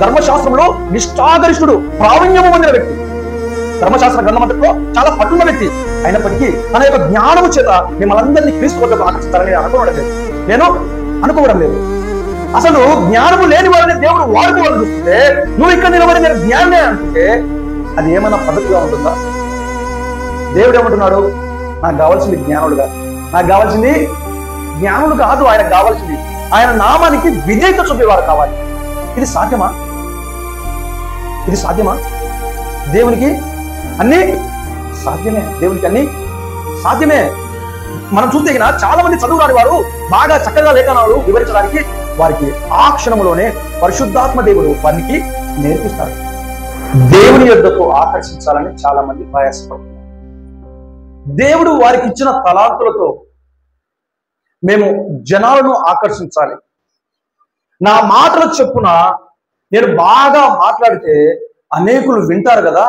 ధర్మశాస్త్రంలో నిష్ఠాగరిష్ఠుడు, ప్రావీణ్యము పొందిన వ్యక్తి, ధర్మశాస్త్ర గ్రంథమంతట్లో చాలా పట్టున్న వ్యక్తి అయినప్పటికీ తన యొక్క జ్ఞానము చేత మిమ్మల్ని అందరినీ క్రీస్తు వద్దకు ఆకర్షిస్తారని అనుకోవడం లేదు, నేను అనుకోవడం లేదు. అసలు జ్ఞానము లేని వాళ్ళని దేవుడు వాడుకోవాలని చూస్తే నువ్వు ఇక్కడ నిలబడి నేను జ్ఞానే అనుకుంటే అది ఏమన్నా పద్ధతిగా ఉంటుందా? దేవుడు ఏమంటున్నాడు? నాకు కావాల్సింది జ్ఞానుడు కాదు, నాకు కావాల్సింది జ్ఞానుడు కాదు, ఆయనకు కావాల్సింది ఆయన నామానికి విధేయత చూపేవారు కావాలి. ఇది సాధ్యమా? ఇది సాధ్యమా? దేవునికి అన్ని సాధ్యమే, దేవునికి అన్ని సాధ్యమే. మనం చూస్తే చాలా మంది చదువు రాని వారు బాగా చక్కగా లేఖనాలు వివరించడానికి వారికి ఆ క్షణంలోనే పరిశుద్ధాత్మ దేవుడు వారికి నేర్పిస్తాడు. దేవుని యొద్దకు ఆకర్షించాలని చాలా మంది ప్రయాసపడుతున్నారు. దేవుడు వారికి ఇచ్చిన తలాంతులతో మేము జనాలను ఆకర్షించాలి. నా మాటల చొప్పున నేను బాగా మాట్లాడితే అనేకులు వింటారు కదా,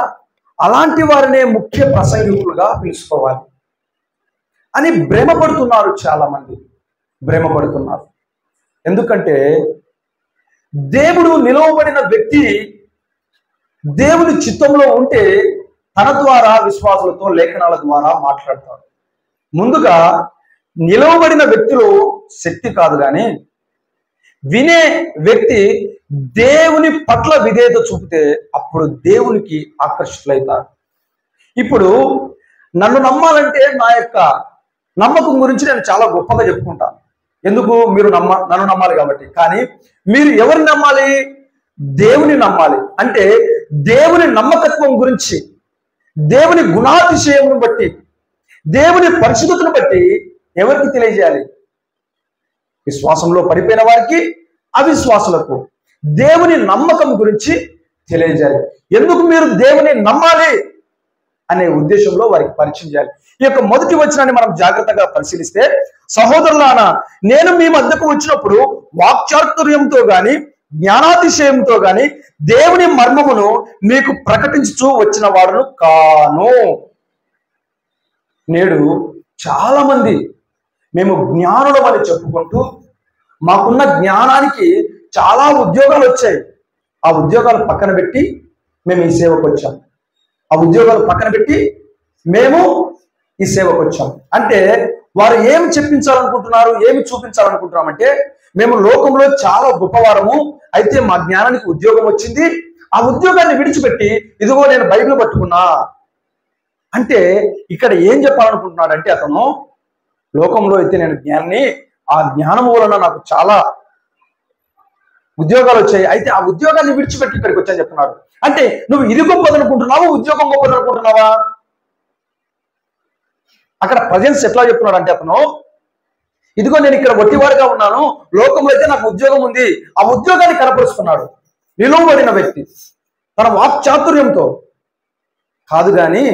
అలాంటి వారినే ముఖ్య ప్రసంగికులుగా పిలుచుకోవాలి అని భ్రమపడుతున్నారు. చాలా మంది భ్రమపడుతున్నారు. ఎందుకంటే దేవుడు నిలవబడిన వ్యక్తి దేవుని చిత్తంలో ఉంటే తన ద్వారా విశ్వాసులతో లేఖనాల ద్వారా మాట్లాడతాడు. ముందుగా నిలవబడిన వ్యక్తిలో శక్తి కాదు, కానీ వినే వ్యక్తి దేవుని పట్ల విధేయత చూపితే అప్పుడు దేవునికి ఆకర్షితులవుతారు. ఇప్పుడు నన్ను నమ్మాలంటే నా యొక్క నమ్మకం గురించి నేను చాలా గొప్పగా చెప్పుకుంటాను. ఎందుకు? మీరు నన్ను నమ్మాలి కాబట్టి. కానీ మీరు ఎవరిని నమ్మాలి? దేవుని నమ్మాలి. అంటే దేవుని నమ్మకత్వం గురించి, దేవుని గుణాతిశయమును బట్టి, దేవుని పరిశుద్ధతను బట్టి ఎవరికి తెలియజేయాలి? విశ్వాసంలో పడిపోయిన వారికి, అవిశ్వాసులకు దేవుని నమ్మకం గురించి తెలియజేయాలి. ఎందుకు మీరు దేవుని నమ్మాలి అనే ఉద్దేశంలో వారికి పరిచయం చేయాలి. ఈ యొక్క మొదటి వచనాన్ని మనం జాగ్రత్తగా పరిశీలిస్తే, సహోదరులారా, నేను మీ మధ్యకు వచ్చినప్పుడు వాక్చాతుర్యంతో గాని జ్ఞానాతిశయంతో గాని దేవుని మర్మమును మీకు ప్రకటించుచూ వచ్చిన వాడును కాను. నేడు చాలా మంది మేము జ్ఞానులం అని చెప్పుకుంటూ మాకున్న జ్ఞానానికి చాలా ఉద్యోగాలు వచ్చాయి, ఆ ఉద్యోగాలు పక్కన పెట్టి మేము ఈ సేవకు వచ్చాం, ఆ ఉద్యోగాలు పక్కన పెట్టి మేము ఈ సేవకు వచ్చాం. అంటే వారు ఏమి చెప్పించాలనుకుంటున్నారు, ఏమి చూపించాలనుకుంటున్నామంటే మేము లోకంలో చాలా గొప్పవారము, అయితే మా జ్ఞానానికి ఉద్యోగం వచ్చింది, ఆ ఉద్యోగాన్ని విడిచిపెట్టి ఇదిగో నేను బైబిల్ పట్టుకున్నా అంటే ఇక్కడ ఏం చెప్పాలనుకుంటున్నాడంటే అతను లోకంలో అయితే నేను జ్ఞానాన్ని, ఆ జ్ఞానం వలన నాకు చాలా ఉద్యోగాలు వచ్చాయి, అయితే ఆ ఉద్యోగాన్ని విడిచిపెట్టి ఇక్కడికి వచ్చాను చెప్తున్నాడు. అంటే నువ్వు ఇది గొప్పదనుకుంటున్నావా, ఉద్యోగం గొప్పదనుకుంటున్నావా? అక్కడ ప్రజెన్స్ ఎట్లా చెప్తున్నాడు అంటే అతను ఇదిగో నేను ఇక్కడ వట్టివాడుగా ఉన్నాను, లోకంలో అయితే నాకు ఉద్యోగం ఉంది, ఆ ఉద్యోగాన్ని కనపరుస్తున్నాడు. నిలువబడిన వ్యక్తి తన వాక్చాతుర్యంతో కాదు, కానీ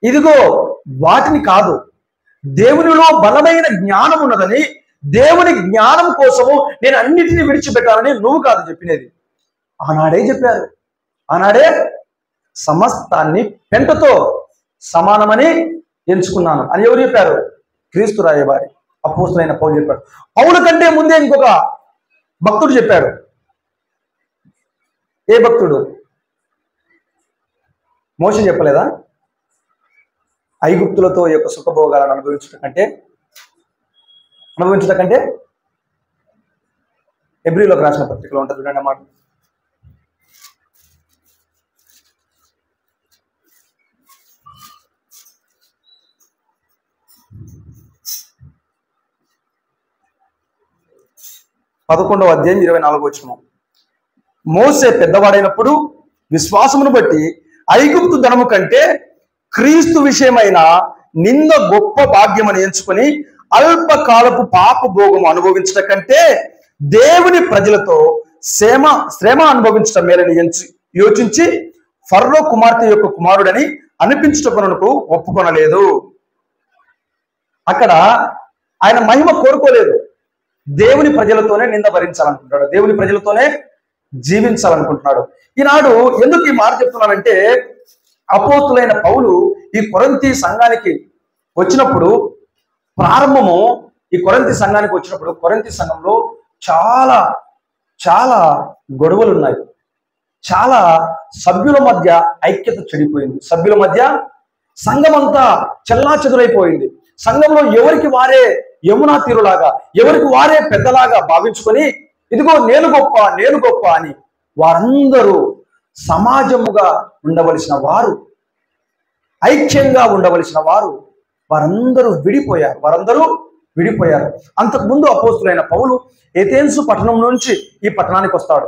ఇదిగో వాటిని కాదు, దేవునిలో బలమైన జ్ఞానం ఉన్నదని, దేవుని జ్ఞానం కోసము నేను అన్నిటినీ విడిచిపెట్టాలని నువ్వు కాదు చెప్పినది. ఆనాడే చెప్పారు, ఆనాడే సమస్తాన్ని పెంటతో సమానమని ఎంచుకున్నాను అని ఎవరు చెప్పారు? క్రీస్తు రాయబారి అపోస్తలుడైన పౌలు చెప్పాడు. పౌలు కంటే ముందే ఇంకొక భక్తుడు చెప్పాడు. ఏ భక్తుడు? మోషే చెప్పలేదా? ఐగుప్తులతో యొక్క సుఖభోగాలను అనుభవించట కంటే హెబ్రీలోకి రాసిన పత్రికలో ఉంటుంది చూడండి అన్నమాట. పదకొండవ అధ్యాయం 24వ వచనం. మోసే పెద్దవాడైనప్పుడు విశ్వాసమును బట్టి ఐగుప్తు ధనము కంటే క్రీస్తు విషయమైన నింద గొప్ప భాగ్యమని ఎంచుకొని అల్పకాలపు పాప భోగము అనుభవించట కంటే దేవుని ప్రజలతో శ్రమ అనుభవించటం మేలని యోచించి ఫర్రో కుమార్తె యొక్క కుమారుడని అనిపించుటకు ఒప్పుకొనలేదు. అక్కడ ఆయన మహిమ కోరుకోలేదు, దేవుని ప్రజలతోనే నింద భరించాలనుకుంటున్నాడు, దేవుని ప్రజలతోనే జీవించాలనుకుంటున్నాడు. ఈనాడు ఎందుకు ఈ మాట చెప్తున్నానంటే, అపోస్తులైన పౌలు ఈ కొరింథీ సంఘానికి వచ్చినప్పుడు, ప్రారంభము ఈ కొరింథీ సంఘానికి వచ్చినప్పుడు కొరింథీ సంఘంలో చాలా చాలా గొడవలు ఉన్నాయి, చాలా సభ్యుల మధ్య ఐక్యత చెడిపోయింది. సభ్యుల మధ్య సంఘమంతా చెల్లాచెదురైపోయింది. సంఘంలో ఎవరికి వారే యమునా తీరులాగా, ఎవరికి వారే పెద్దలాగా భావించుకొని ఇదిగో నేను గొప్ప నేను గొప్ప అని వారందరూ సమాజముగా ఉండవలసిన వారు, ఐక్యంగా ఉండవలసిన వారందరూ విడిపోయారు. అంతకుముందు అపోస్తులైన పౌలు ఎథెన్సు పట్టణం నుంచి ఈ పట్టణానికి వస్తాడు.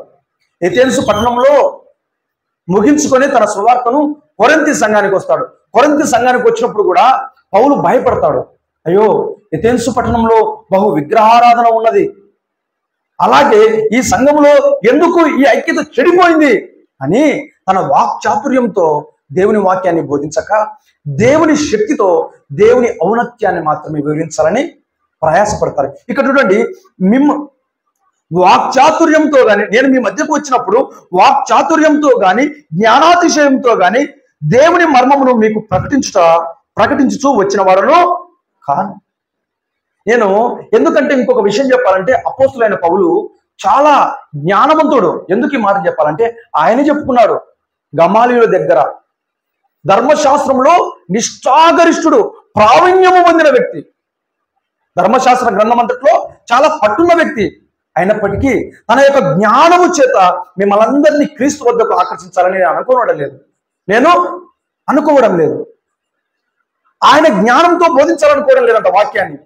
ఎథెన్సు పట్టణంలో ముగించుకొని తన సువార్తను కొరింథీ సంఘానికి వస్తాడు. కొరింథీ సంఘానికి వచ్చినప్పుడు కూడా పౌలు భయపడతాడు. అయ్యో, ఎథెన్సు పట్టణంలో బహు విగ్రహారాధన ఉన్నది, అలాగే ఈ సంఘంలో ఎందుకు ఈ ఐక్యత చెడిపోయింది అని తన వాక్చాతుర్యంతో దేవుని వాక్యాన్ని బోధించక దేవుని శక్తితో దేవుని ఔన్నత్యాన్ని మాత్రమే వివరించాలని ప్రయాసపడతారు. ఇక్కడ చూడండి, వాక్చాతుర్యంతో గాని, నేను మీ మధ్యకు వచ్చినప్పుడు వాక్చాతుర్యంతో గాని జ్ఞానాతిశయంతో గాని దేవుని మర్మమును మీకు ప్రకటించుతూ వచ్చిన వాడును కాను. నేను ఎందుకంటే ఇంకొక విషయం చెప్పాలంటే, అపోస్తులైన పౌలు చాలా జ్ఞానవంతుడు. ఎందుకు ఈ మాట చెప్పాలంటే, ఆయన చెప్పుకున్నాడు, గమాలీయుల దగ్గర ధర్మశాస్త్రంలో నిష్ఠాగరిష్ఠుడు, ప్రావీణ్యము పొందిన వ్యక్తి, ధర్మశాస్త్ర గ్రంథం అంతట్లో చాలా పట్టున్న వ్యక్తి అయినప్పటికీ తన యొక్క జ్ఞానము చేత మిమ్మల్ని అందరినీ క్రీస్తు వద్దకు ఆకర్షించాలని నేను అనుకోవడం లేదు. ఆయన జ్ఞానంతో బోధించాలనుకోవడం లేదంట వాక్యాన్ని.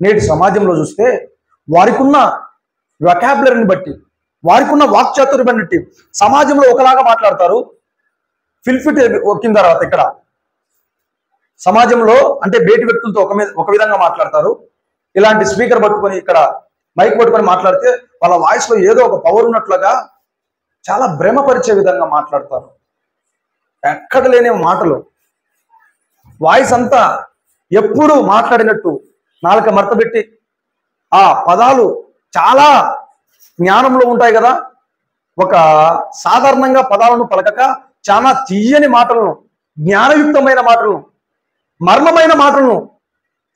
నేటి సమాజంలో చూస్తే వారికున్న వొకాబులరీని బట్టి, వారికున్న వాక్చాతుర్యాన్ని బట్టి సమాజంలో ఒకలాగా మాట్లాడతారు. ఫిల్ఫిట్ ఒక్కిన తర్వాత ఇక్కడ సమాజంలో అంటే బయటి వ్యక్తులతో ఒక విధంగా మాట్లాడతారు. ఇలాంటి స్పీకర్ పట్టుకొని, ఇక్కడ మైక్ పట్టుకొని మాట్లాడితే వాళ్ళ వాయిస్ లో ఏదో ఒక పవర్ ఉన్నట్లుగా చాలా భ్రమపరిచే విధంగా మాట్లాడతారు. ఎక్కడ లేని మాటలు, వాయిస్ అంతా ఎప్పుడు మాట్లాడినట్టు నాలుక మడతబెట్టి, ఆ పదాలు చాలా జ్ఞానంలో ఉంటాయి కదా, ఒక సాధారణంగా పదాలను పలకక చాలా తీయని మాటలను, జ్ఞానయుక్తమైన మాటలను, మర్మమైన మాటలను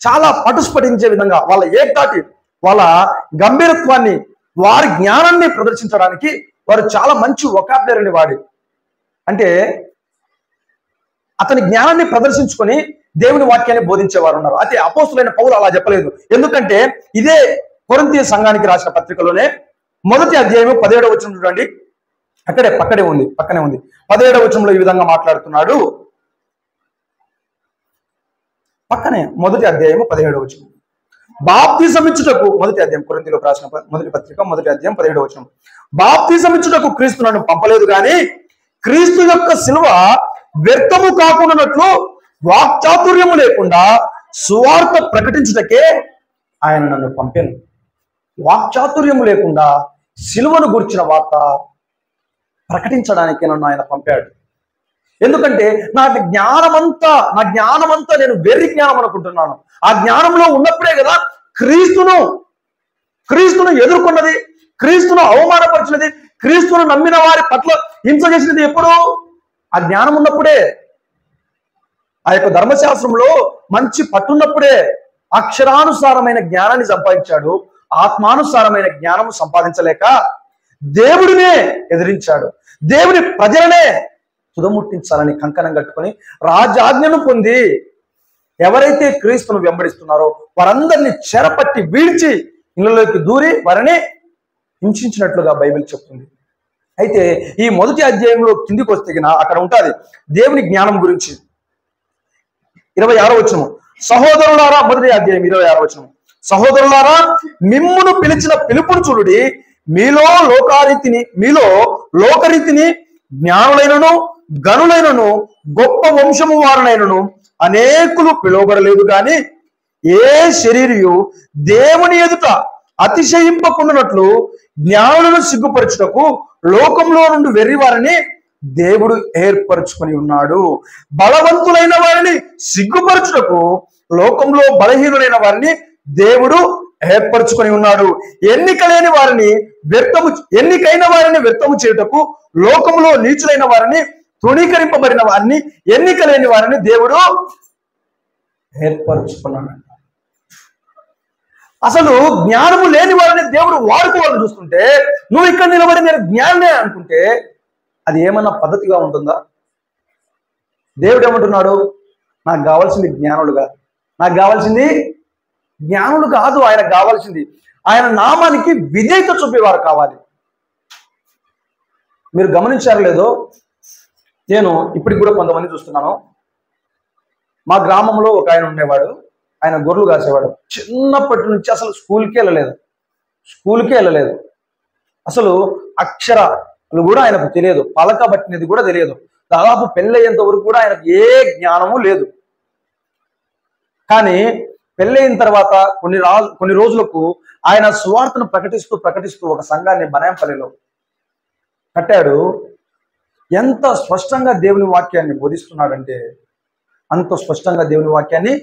చాలా పటుస్ఫటించే విధంగా వాళ్ళ ఏకాటి, వాళ్ళ గంభీరత్వాన్ని, వారి జ్ఞానాన్ని ప్రదర్శించడానికి వారు చాలా మంచి వొకాబులరీని వాడి, అంటే అతని జ్ఞానాన్ని ప్రదర్శించుకొని దేవుని వాక్యాన్ని బోధించేవారు ఉన్నారు. అయితే అపోస్తులైన పౌలు అలా చెప్పలేదు. ఎందుకంటే ఇదే కొరింథీ సంఘానికి రాసిన పత్రికలోనే 1వ అధ్యాయం 17వ వచనం చూడండి. పక్కనే ఉంది 17వ వచనంలో ఈ విధంగా మాట్లాడుతున్నాడు. పక్కనే 1వ అధ్యాయం 17వ వచనం, బాప్తిసం ఇచ్చుటకు, 1వ అధ్యాయం కొరింథీలో రాసిన మొదటి పత్రిక 1వ అధ్యాయం 17వ వచనం, బాప్తిసం ఇచ్చుటకు క్రీస్తు నన్ను పంపలేదు గాని క్రీస్తు యొక్క శిలువ వ్యర్థము కాకుండానట్లు వాక్చాతుర్యము లేకుండా సువార్త ప్రకటించుటకే ఆయన నన్ను పంపాను. వాక్చాతుర్యము లేకుండా శిలువను గురించిన వార్త ప్రకటించడానికి నన్ను ఆయన పంపాడు. ఎందుకంటే నా జ్ఞానమంతా నేను వెర్రి జ్ఞానం అనుకుంటున్నాను. ఆ జ్ఞానంలో ఉన్నప్పుడే కదా క్రీస్తును ఎదుర్కొన్నది, క్రీస్తును అవమానపరిచినది, క్రీస్తును నమ్మిన వారి పట్ల హింస చేసినది ఎప్పుడు? ఆ జ్ఞానం ఉన్నప్పుడే. ఆ యొక్క ధర్మశాస్త్రంలో మంచి పట్టున్నప్పుడే అక్షరానుసారమైన జ్ఞానాన్ని సంపాదించాడు. ఆత్మానుసారమైన జ్ఞానము సంపాదించలేక దేవుడినే ఎదిరించాడు. దేవుని ప్రజలనే తుదముట్టించాలని కంకణం కట్టుకొని రాజాజ్ఞను పొంది ఎవరైతే క్రీస్తును వెంబడిస్తున్నారో వారందరినీ చెరపట్టి వీడ్చి ఇళ్ళలోకి దూరి వారిని హింసించినట్లుగా బైబిల్ చెప్తుంది. అయితే ఈ 1వ అధ్యాయంలో కిందికి వస్తే అక్కడ ఉంటుంది దేవుని జ్ఞానం గురించి. 26వ వచనం, సహోదరులారా, 1వ అధ్యాయం 26వ వచనం, సహోదరులారా మిమ్మును పిలిచిన పిలుపును చూడుడి, మీలో లోకరీతిని జ్ఞానులైనను గనులైనను గొప్ప వంశము వారునైనను అనేకులు పిలువబడలేదు గాని ఏ శరీరియు దేవుని ఎదుట అతిశయింపకుండానట్లు జ్ఞానులను సిగ్గుపరచుటకు లోకంలో నుండి వెర్రి వారిని దేవుడు ఏర్పరచుకొని ఉన్నాడు. బలవంతులైన వారిని సిగ్గుపరచుటకు లోకంలో బలహీనులైన వారిని దేవుడు ఏర్పరచుకొని ఉన్నాడు. ఎన్నికైన వారిని వ్యర్థము చేయుటకు లోకంలో నీచులైన వారిని, తృణీకరింపబడిన వారిని, ఎన్నికలేని వారిని దేవుడు ఏర్పరచుకున్నాడు. అసలు జ్ఞానము లేని వారిని దేవుడు వాడుకోవాలని చూస్తుంటే నువ్వు ఇక్కడ నిలబడి నేను జ్ఞానే అనుకుంటే అది ఏమన్నా పద్ధతిగా ఉంటుందా? దేవుడు ఏమంటున్నాడు? నాకు కావాల్సింది జ్ఞానులు కాదు, నాకు కావాల్సింది జ్ఞానులు కాదు, ఆయనకు కావాల్సింది ఆయన నామానికి విధేయత చూపేవారు కావాలి. మీరు గమనించారు లేదో, నేను ఇప్పటికి కూడా కొంతమంది చూస్తున్నాను. మా గ్రామంలో ఒక ఆయన ఉండేవాడు, ఆయన గొర్రెలు కాసేవాడు. చిన్నప్పటి నుంచి అసలు స్కూల్కి వెళ్ళలేదు. అసలు అక్షరాలు కూడా ఆయనకు తెలియదు, పలక పట్టినది కూడా తెలియదు. దాదాపు పెళ్ళయ్యేంత వరకు కూడా ఆయనకు ఏ జ్ఞానము లేదు. కానీ పెళ్ళయిన తర్వాత కొన్ని రోజులకు ఆయన సువార్తను ప్రకటిస్తూ ఒక సంఘాన్ని బనాంపల్లిలో కట్టాడు. ఎంత స్పష్టంగా దేవుని వాక్యాన్ని బోధిస్తున్నాడంటే అంత స్పష్టంగా దేవుని వాక్యాన్ని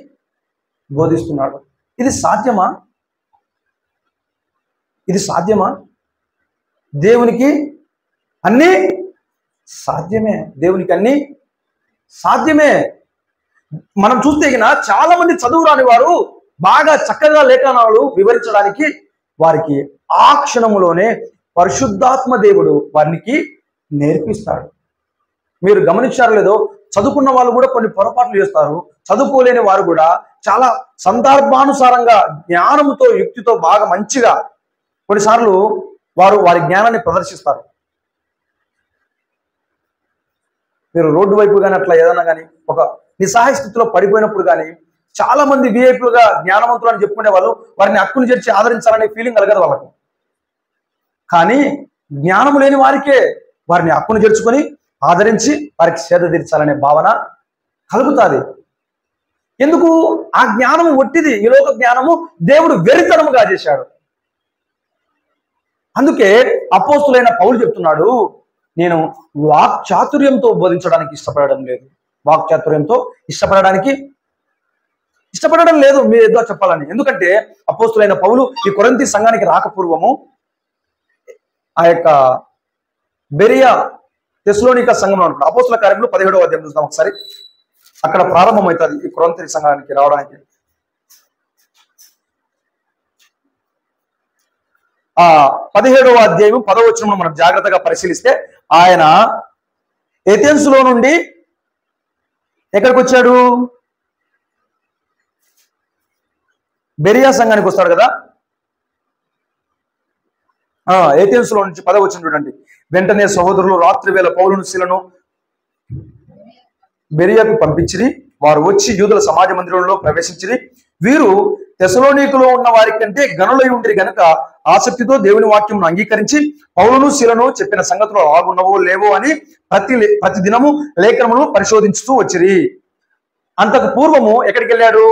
బోధిస్తున్నాడు. ఇది సాధ్యమా? దేవునికి అన్నీ సాధ్యమే. మనం చూస్తే చాలా మంది చదువు రాని వారు బాగా చక్కగా లేఖనాలు వివరించడానికి వారికి ఆ క్షణములోనే పరిశుద్ధాత్మ దేవుడు వారికి నేర్పిస్తాడు. మీరు గమనించారు లేదో, చదువుకున్న వాళ్ళు కూడా కొన్ని పొరపాట్లు చేస్తారు. చదువుకోలేని వారు కూడా చాలా సందర్భానుసారంగా జ్ఞానంతో యుక్తితో బాగా మంచిగా కొన్నిసార్లు వారి జ్ఞానాన్ని ప్రదర్శిస్తారు. మీరు రోడ్డు వైపు కానీ అట్లా ఏదైనా కానీ ఒక నిస్సహాయ స్థితిలో పడిపోయినప్పుడు కానీ చాలా మంది విఐపీలుగా జ్ఞానవంతులు అని చెప్పుకునే వాళ్ళు వారిని హక్కును చేర్చి ఆదరించాలనే ఫీలింగ్ కలగదు వాళ్ళకు. కానీ జ్ఞానము లేని వారికే వారిని హక్కును చేర్చుకొని ఆదరించి వారికి సేద తీర్చాలనే భావన కలుగుతుంది. ఎందుకు? ఆ జ్ఞానము ఒట్టిది, ఈ లోక జ్ఞానము దేవుడు వెరితనముగా చేశాడు. అందుకే అపోస్తులైన పౌలు చెప్తున్నాడు, నేను వాక్చాతుర్యంతో బోధించడానికి ఇష్టపడడం లేదు. వాక్చాతుర్యంతో ఇష్టపడడం లేదు మీరు ఏదో చెప్పాలని. ఎందుకంటే అపోస్తులైన పౌలు ఈ కొరింథీ సంఘానికి రాకపూర్వము ఆ యొక్క బెరియా తెస్సలోనిక సంఘంలో ఉంటాడు. అపోస్తుల కార్యములు 17వ అధ్యాయం చూద్దాం ఒకసారి. అక్కడ ప్రారంభమవుతుంది ఈ కొరింథీ సంఘానికి రావడానికి. ఆ 17వ అధ్యాయం 10వ వచనంలో మనం జాగ్రత్తగా పరిశీలిస్తే ఆయన ఏథెన్సులో నుండి ఎక్కడికి వచ్చాడు? బెరియా సంఘానికి వస్తాడు కదా. ఏథెన్సులో నుంచి 10వ వచనం చూడండి. వెంటనే సహోదరులు రాత్రి వేళ పౌలును శీలను బెరియాకు పంపించిరి. వారు వచ్చి యూదుల సమాజ మందిరంలో ప్రవేశించిరి. వీరు తెస్సలోనికలో ఉన్న వారి కంటే గనులై ఉండిరి గనుక ఆసక్తితో దేవుని వాక్యమును అంగీకరించి పౌలును శీలను చెప్పిన సంగతులు ఆగున్నవో లేవో అని ప్రతి దినము లేఖనమును పరిశోధించుతూ వచ్చిరి. అంతకు పూర్వము ఎక్కడికి వెళ్ళాడు?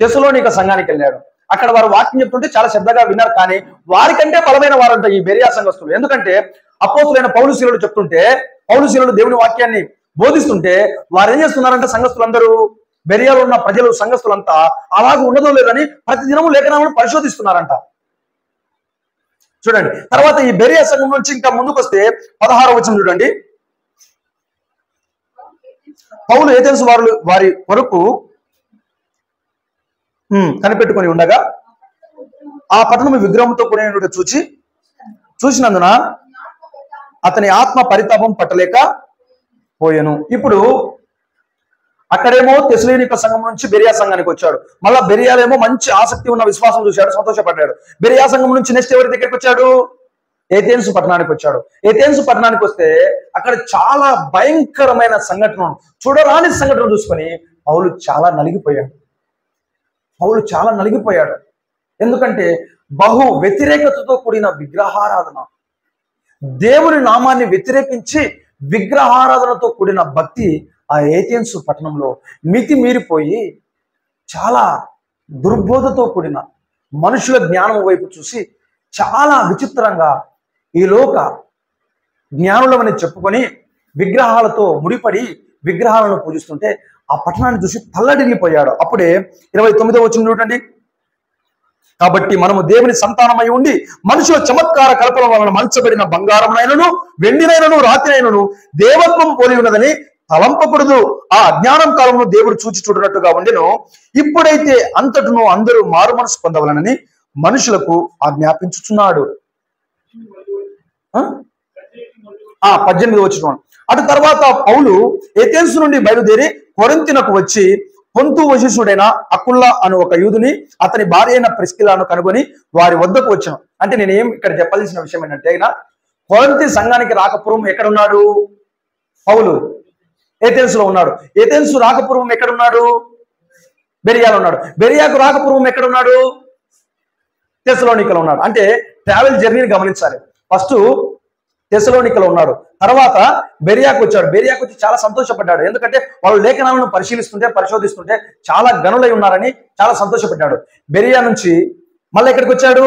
తెస్సలోనిక సంఘానికి వెళ్ళాడు. అక్కడ వారు వాక్యం చెప్తుంటే చాలా శ్రద్ధగా విన్నారు. కానీ వారికంటే బలమైన వారంట ఈ బెరియా సంఘస్థులు. ఎందుకంటే అపోస్తులైన పౌలు శీలుడు చెప్తుంటే, పౌలు శీలుడు దేవుని వాక్యాన్ని బోధిస్తుంటే వారు ఏం చేస్తున్నారంటే సంఘస్థులందరూ, బెరియాలో ఉన్న ప్రజలు సంఘస్థులంతా అలాగ ఉండదో లేదని ప్రతిదినము లేఖనాలను పరిశోధిస్తున్నారంట. చూడండి. తర్వాత ఈ బెరియా సంఘం నుంచి ఇంకా ముందుకు వస్తే 16వ వచనం చూడండి. పౌలు ఏథెన్సు వారి కొరకు కనిపెట్టుకొని ఉండగా ఆ పట్టణము విగ్రహంతో కూడిన చూసినందున అతని ఆత్మ పరితాపం పట్టలేక పోయెను. ఇప్పుడు అక్కడేమో తెస్సలోనిక సంఘం నుంచి బెరియా సంఘానికి వచ్చాడు. మళ్ళా బెరియాలేమో మంచి ఆసక్తి ఉన్న విశ్వాసం చూశాడు, సంతోషపడ్డాడు. బెరియా సంఘం నుంచి నెక్స్ట్ ఎవరి దగ్గరికి వచ్చాడు? ఏథెన్సు పట్టణానికి వచ్చాడు. ఏథెన్సు పట్టణానికి వస్తే అక్కడ చాలా భయంకరమైన సంఘటన, చూడరాని సంఘటన చూసుకొని పౌలు చాలా నలిగిపోయాడు. ఎందుకంటే బహు వ్యతిరేకతతో కూడిన విగ్రహారాధన, దేవుని నామాన్ని వ్యతిరేకించి విగ్రహారాధనతో కూడిన భక్తి ఆ ఏథెన్సు పట్టణంలో మితి మీరిపోయి చాలా దుర్బోధతో కూడిన మనుషుల జ్ఞానం వైపు చూసి చాలా విచిత్రంగా ఈ లోక జ్ఞానులమని చెప్పుకొని విగ్రహాలతో ముడిపడి విగ్రహాలను పూజిస్తుంటే ఆ పట్టణాన్ని చూసి తల్లడిల్లిపోయాడు. అప్పుడే 29వ వచనం చూడండి. కాబట్టి మనము దేవుని సంతానమై ఉండి మనుషుల చమత్కార కల్పన వలన మలచబడిన బంగారమునైనను వెండినైనను రాతినైనను దేవత్వం పోలి ఉన్నదని తలంపకూడదు. ఆ అజ్ఞానం కాలంలో దేవుడు చూచి చూడనట్టుగా ఉండెను. ఇప్పుడైతే అంతటను అందరూ మారు మనసు పొందవలనని మనుషులకు ఆజ్ఞాపించుచున్నాడు. 18 వచ్చిన అటు తర్వాత పౌలు ఏథెన్సు నుండి బయలుదేరి కొరింథీనకు వచ్చి పొంతు వశిష్ఠుడైన అకుల్లా అను ఒక యూదుని అతని భార్య అయిన ప్రిస్కిల్లాను కనుగొని వారి వద్దకు వచ్చాను. అంటే నేనేం ఇక్కడ చెప్పాల్సిన విషయం ఏంటంటే, కొరింథీ సంఘానికి రాకపూర్వం ఎక్కడున్నాడు పౌలు? ఏథెన్సులో ఉన్నాడు. ఏథెన్సు రాకపూర్వం ఎక్కడున్నాడు? బెరియాలో ఉన్నాడు. బెరియాకు రాకపూర్వం ఎక్కడున్నాడు? తెస్సలోనికలో ఉన్నాడు. అంటే ట్రావెల్ జర్నీని గమనించాలి. ఫస్ట్ తెస్సలోనికలో ఉన్నాడు, తర్వాత బెరియాకు వచ్చాడు. బెరియాకు వచ్చి చాలా సంతోషపడ్డాడు. ఎందుకంటే వాళ్ళు లేఖనాలను పరిశోధిస్తుంటే చాలా గనులై ఉన్నారని చాలా సంతోషపడ్డాడు. బెరియా నుంచి మళ్ళీ ఎక్కడికి వచ్చాడు?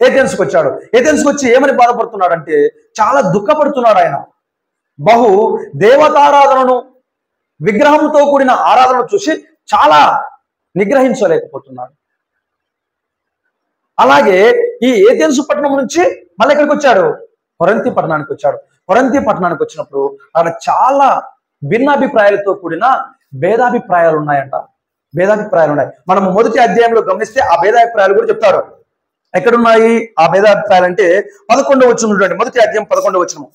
ఏథెన్స్కి వచ్చాడు. ఏథెన్స్కి వచ్చి ఏమని బాధపడుతున్నాడు అంటే చాలా దుఃఖపడుతున్నాడు. ఆయన బహు దేవతారాధనను, విగ్రహంతో కూడిన ఆరాధనను చూసి చాలా నిగ్రహించలేకపోతున్నాడు. అలాగే ఈ ఏథెన్సు పట్టణం నుంచి మళ్ళీ ఎక్కడికి వచ్చాడు? కొరింథీ పట్టణానికి వచ్చాడు. కొరింథీ పట్టణానికి వచ్చినప్పుడు ఆయన చాలా భిన్నాభిప్రాయాలతో కూడిన భేదాభిప్రాయాలు ఉన్నాయంట. భేదాభిప్రాయాలు ఉన్నాయి. మనము మొదటి అధ్యాయంలో గమనిస్తే ఆ భేదాభిప్రాయాలు కూడా చెప్తాడు. ఎక్కడున్నాయి ఆ భేదాభిప్రాయాలు అంటే 11వ వచనం చూడండి. మొదటి అధ్యాయం 11వ వచనం.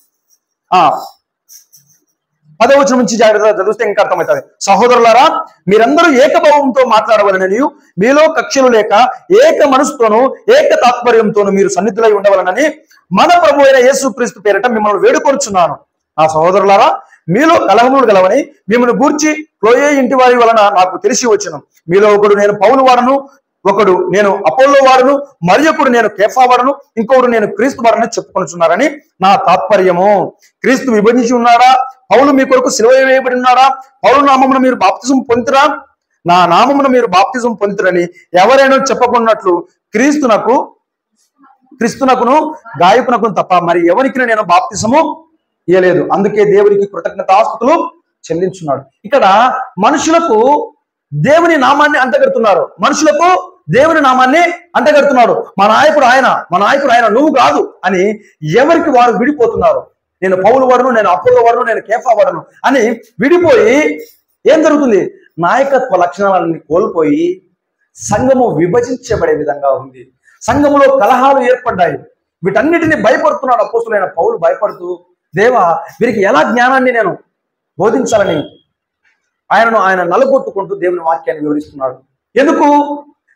10వ వచనం నుంచి జాగ్రత్తగా చదివిస్తే ఇంకా అర్థమవుతుంది. సహోదరులారా, మీరందరూ ఏకభావంతో మాట్లాడవలనని, మీలో కక్షలు లేక ఏక మనసుతోనూ ఏక తాత్పర్యంతోనూ మీరు సన్నిధులై ఉండవలనని మన ప్రభు అయిన యేసుక్రీస్తు పేరిట మిమ్మల్ని వేడుకొనుచున్నాను. ఆ సహోదరులారా, మీలో కలహములు గలవని మిమ్మల్ని గూర్చి క్లోయే ఇంటి వారి వలన నాకు తెలిసి వచ్చును. మీలో ఒకడు నేను పౌలు వాడను, ఒకడు నేను అపోల్లో వాడును, మరి ఒకడు నేను కేఫా వాడను, ఇంకొకడు నేను క్రీస్తు వాడని చెప్పుకొనుచున్నారని నా తాత్పర్యము. క్రీస్తు విభజించి ఉన్నాడా? పౌలు మీ కొరకు సిలువ వేయబడి ఉన్నాడా? పౌలు నామమున మీరు బాప్తిజం పొందుతురా? నా నామమున మీరు బాప్తిజం పొందుతురని ఎవరైనా చెప్పకున్నట్లు క్రీస్తునకును గాయకునకును తప్ప మరి ఎవరికి నేను బాప్తిజము ఇయ్యలేదు. అందుకే దేవునికి కృతజ్ఞతాస్తుతులు చెల్లించున్నాడు. ఇక్కడ మనుషులకు దేవుని నామాన్ని అంటగడుతున్నారు. మనుషులకు దేవుని నామాన్ని అంటగడుతున్నాడు. మా నాయకుడు ఆయన, నువ్వు కాదు అని ఎవరికి వారు విడిపోతున్నారు. నేను పౌలు వాడును, నేను అపోల్లో వాడును, నేను కేఫా వాడును అని విడిపోయి ఏం జరుగుతుంది? నాయకత్వ లక్షణాలన్నీ కోల్పోయి సంఘము విభజించబడే విధంగా ఉంది. సంఘములో కలహాలు ఏర్పడ్డాయి. వీటన్నిటిని భయపడుతున్నాడు అపోస్తులైన పౌలు. భయపడుతూ దేవా, వీరికి ఎలా జ్ఞానాన్ని నేను బోధించాలని ఆయన నలుగొట్టుకుంటూ దేవుని వాక్యాన్ని వివరిస్తున్నాడు. ఎందుకు?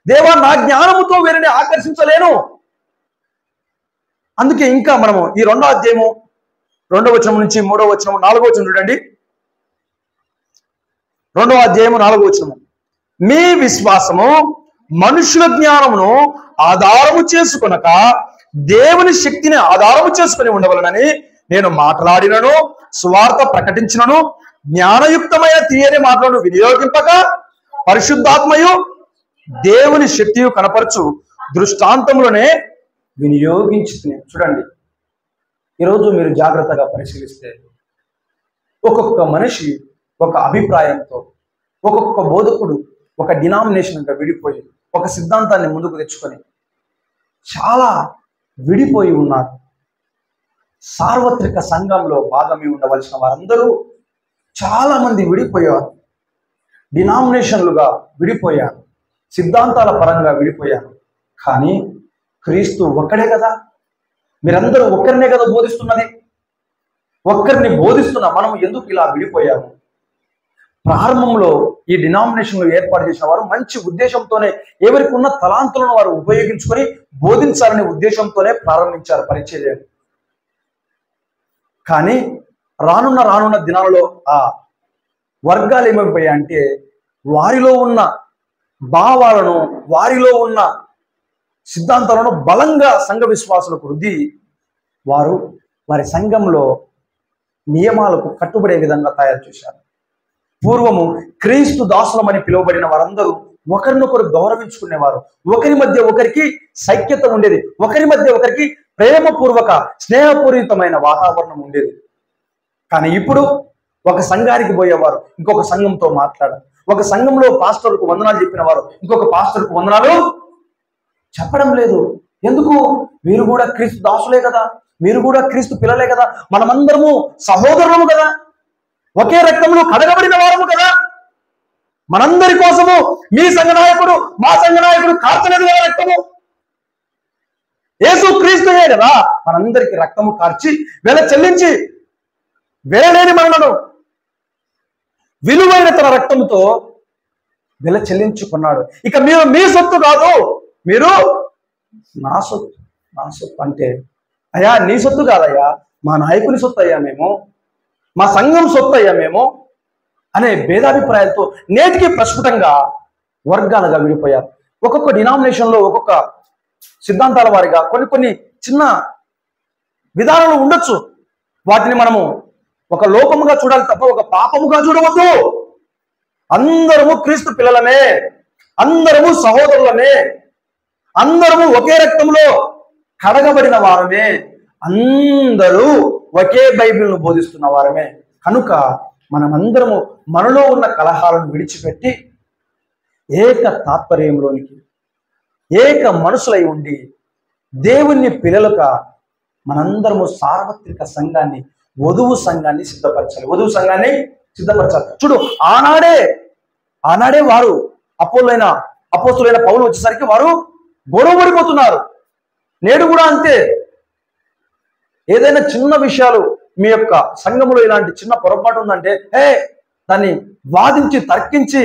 దేవా, నా జ్ఞానముతో వీరిని ఆకర్షించలేను. అందుకే ఇంకా మనము ఈ 2వ అధ్యాయము 2వ వచనం నుంచి 3వ వచనం 4వ వచనం చూడండి. 2వ అధ్యాయము 4వ వచనము. మీ విశ్వాసము మనుషుల జ్ఞానమును ఆధారము చేసుకొనక దేవుని శక్తిని ఆధారము చేసుకుని ఉండవలనని నేను మాట్లాడినను, సువార్త ప్రకటించినను, జ్ఞానయుక్తమైన తీయని మాటలను వినియోగింపక పరిశుద్ధాత్మయు దేవుని శక్తియు కనపరచు దృష్టాంతములనే వినియోగించుకుని. చూడండి, ఈరోజు మీరు జాగ్రత్తగా పరిశీలిస్తే ఒక్కొక్క మనిషి ఒక అభిప్రాయంతో, ఒక్కొక్క బోధకుడు ఒక డినామినేషన్గా విడిపోయి ఒక సిద్ధాంతాన్ని ముందుకు తెచ్చుకొని చాలా విడిపోయి ఉన్నారు. సార్వత్రిక సంఘంలో భాగమై ఉండవలసిన వారందరూ చాలా మంది విడిపోయారు. డినామినేషన్లుగా విడిపోయారు, సిద్ధాంతాల పరంగా విడిపోయారు. కానీ క్రీస్తు ఒక్కడే కదా. మీరందరూ ఒక్కరినే కదా బోధిస్తున్నది. ఒక్కరిని బోధిస్తున్నా మనం ఎందుకు ఇలా విడిపోయాము? ప్రారంభంలో ఈ డినామినేషన్లు ఏర్పాటు చేసిన వారు మంచి ఉద్దేశంతోనే, ఎవరికి ఉన్న తలాంతులను వారు ఉపయోగించుకొని బోధించాలనే ఉద్దేశంతోనే ప్రారంభించారు పరిచర్య. కానీ రానున్న దినాలలో ఆ వర్గాలు ఏమైపోయాయంటే వారిలో ఉన్న భావాలను, వారిలో ఉన్న సిద్ధాంతాలను బలంగా సంఘ విశ్వాసులకు రుద్ది వారి సంఘంలో నియమాలకు కట్టుబడే విధంగా తయారు చేశారు. పూర్వము క్రీస్తు దాసులమని పిలువబడిన వారందరూ ఒకరినొకరు గౌరవించుకునేవారు. ఒకరి మధ్య ఒకరికి సఖ్యత ఉండేది. ఒకరి మధ్య ఒకరికి ప్రేమపూర్వక స్నేహపూరితమైన వాతావరణం ఉండేది. కానీ ఇప్పుడు ఒక సంఘానికి పోయేవారు ఇంకొక సంఘంతో మాట్లాడారు. ఒక సంఘంలో పాస్టర్కు వందనాలు చెప్పిన వారు ఇంకొక పాస్టర్కు వందనాలు చెప్పడం లేదు. ఎందుకు? మీరు కూడా క్రీస్తు దాసులే కదా, మీరు కూడా క్రీస్తు పిల్లలే కదా, మనమందరము సహోదరులము కదా. ఒకే రక్తంలో కడగబడిన వారము కదా. మనందరి కోసము మీ సంఘ నాయకుడు, మా సంఘ నాయకుడు కార్చలేదు కదా రక్తము. యేసు క్రీస్తుయే కదా మనందరికి రక్తము కార్చి వెల చెల్లించి వేలేని మనలను విలువైన తన రక్తముతో వెల చెల్లించుకున్నాడు. ఇక మీరు మీ సొత్తు కాదు, మీరు నా సొత్తు. నా సొత్తు అంటే అయ్యా నీ సొత్తు కాదయ్యా, మా నాయకుని సొత్తు అయ్యా మేము, మా సంఘం సొత్తు అయ్యా మేము అనే భేదాభిప్రాయాలతో నేటికి ప్రస్ఫుటంగా వర్గాలుగా విడిపోయారు. ఒక్కొక్క డినామినేషన్లో ఒక్కొక్క సిద్ధాంతాల వారిగా కొన్ని చిన్న విధానాలు ఉండొచ్చు. వాటిని మనము ఒక లోపముగా చూడాలి తప్ప ఒక పాపముగా చూడవద్దు. అందరము క్రీస్తు పిల్లలమే, అందరము సహోదరులమే, అందరము ఒకే రక్తంలో కడగబడిన వారమే, అందరూ ఒకే బైబిల్ను బోధిస్తున్న వారమే. కనుక మనమందరము మనలో ఉన్న కలహాలను విడిచిపెట్టి ఏక తాత్పర్యంలోనికి ఏక మనసులై ఉండి దేవుని పిల్లలుగా మనందరము సార్వత్రిక సంఘాన్ని, వధువు సంఘాన్ని సిద్ధపరచాలి. వధువు సంఘాన్ని సిద్ధపరచాలి. చూడు, ఆనాడే వారు అపోస్తులైన పౌలు వచ్చేసరికి వారు గొడవ పడిపోతున్నారు. నేడు కూడా అంతే. ఏదైనా చిన్న విషయాలు మీ యొక్క సంఘములో ఇలాంటి చిన్న పొరపాటు ఉందంటే దాన్ని వాదించి తర్కించి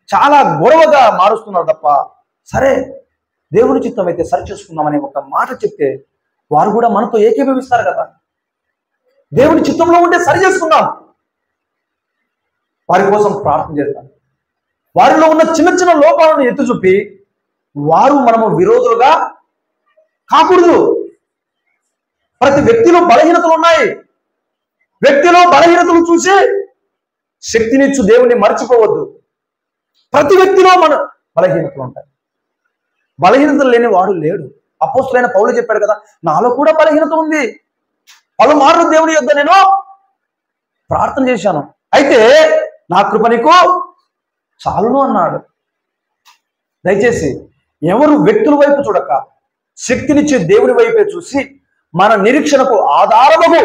చాలా గొడవగా మారుస్తున్నారు తప్ప, సరే దేవుని చిత్తం అయితే సరి చేసుకుందామనే ఒక మాట చెప్తే వారు కూడా మనతో ఏకీభవిస్తారు కదా. దేవుని చిత్తంలో ఉంటే సరి చేసుకుందాం, వారి కోసం ప్రార్థన చేద్దాం. వారిలో ఉన్న చిన్న చిన్న లోపాలను ఎత్తి చూపి వారు మనము విరోధులుగా కాకూడదు. ప్రతి వ్యక్తిలో బలహీనతలు ఉన్నాయి. వ్యక్తిలో బలహీనతలు చూసి శక్తినిచ్చు దేవుణ్ణి మర్చిపోవద్దు. ప్రతి వ్యక్తిలో మన బలహీనతలు ఉంటాయి. బలహీనతలు లేని వాడు లేడు. అపోస్తులైన పౌలు చెప్పాడు కదా, నాలో కూడా బలహీనత ఉంది, పలుమార్లు దేవుని యొద్ద నేను ప్రార్థన చేశాను, అయితే నా కృప నీకు చాలును అన్నాడు. దయచేసి ఎవరు వ్యక్తుల వైపు చూడక శక్తినిచ్చే దేవుని వైపే చూసి మన నిరీక్షణకు ఆధారము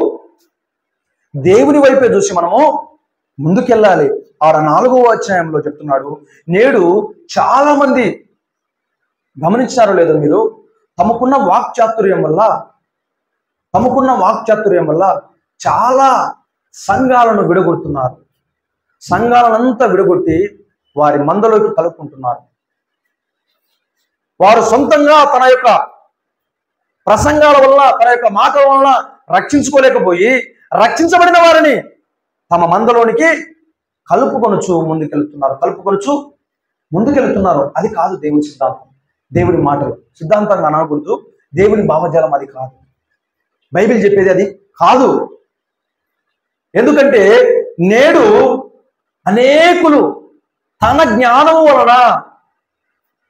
దేవుని వైపే చూసి మనము ముందుకెళ్ళాలి. 4వ అధ్యాయంలో చెప్తున్నాడు, నేడు చాలా మంది గమనించారో లేదో మీరు, తమకున్న వాక్చాతుర్యం వల్ల చాలా సంఘాలను విడగొడుతున్నారు. సంఘాలనంతా విడగొట్టి వారి మందలోకి కలుపుకుంటున్నారు. వారు సొంతంగా తన యొక్క ప్రసంగాల వల్ల, తన యొక్క మాటల వల్ల రక్షించుకోలేకపోయి రక్షించబడిన వారిని తమ మందలోనికి కలుపుకొనుచు ముందుకెళ్తున్నారు. అది కాదు దేవుని సిద్ధాంతం, దేవుని మాటలు. సిద్ధాంతంగా అనకూడదు, దేవుని భావజాలం అది కాదు. బైబిల్ చెప్పేది అది కాదు. ఎందుకంటే నేడు అనేకులు తన జ్ఞానం వలన,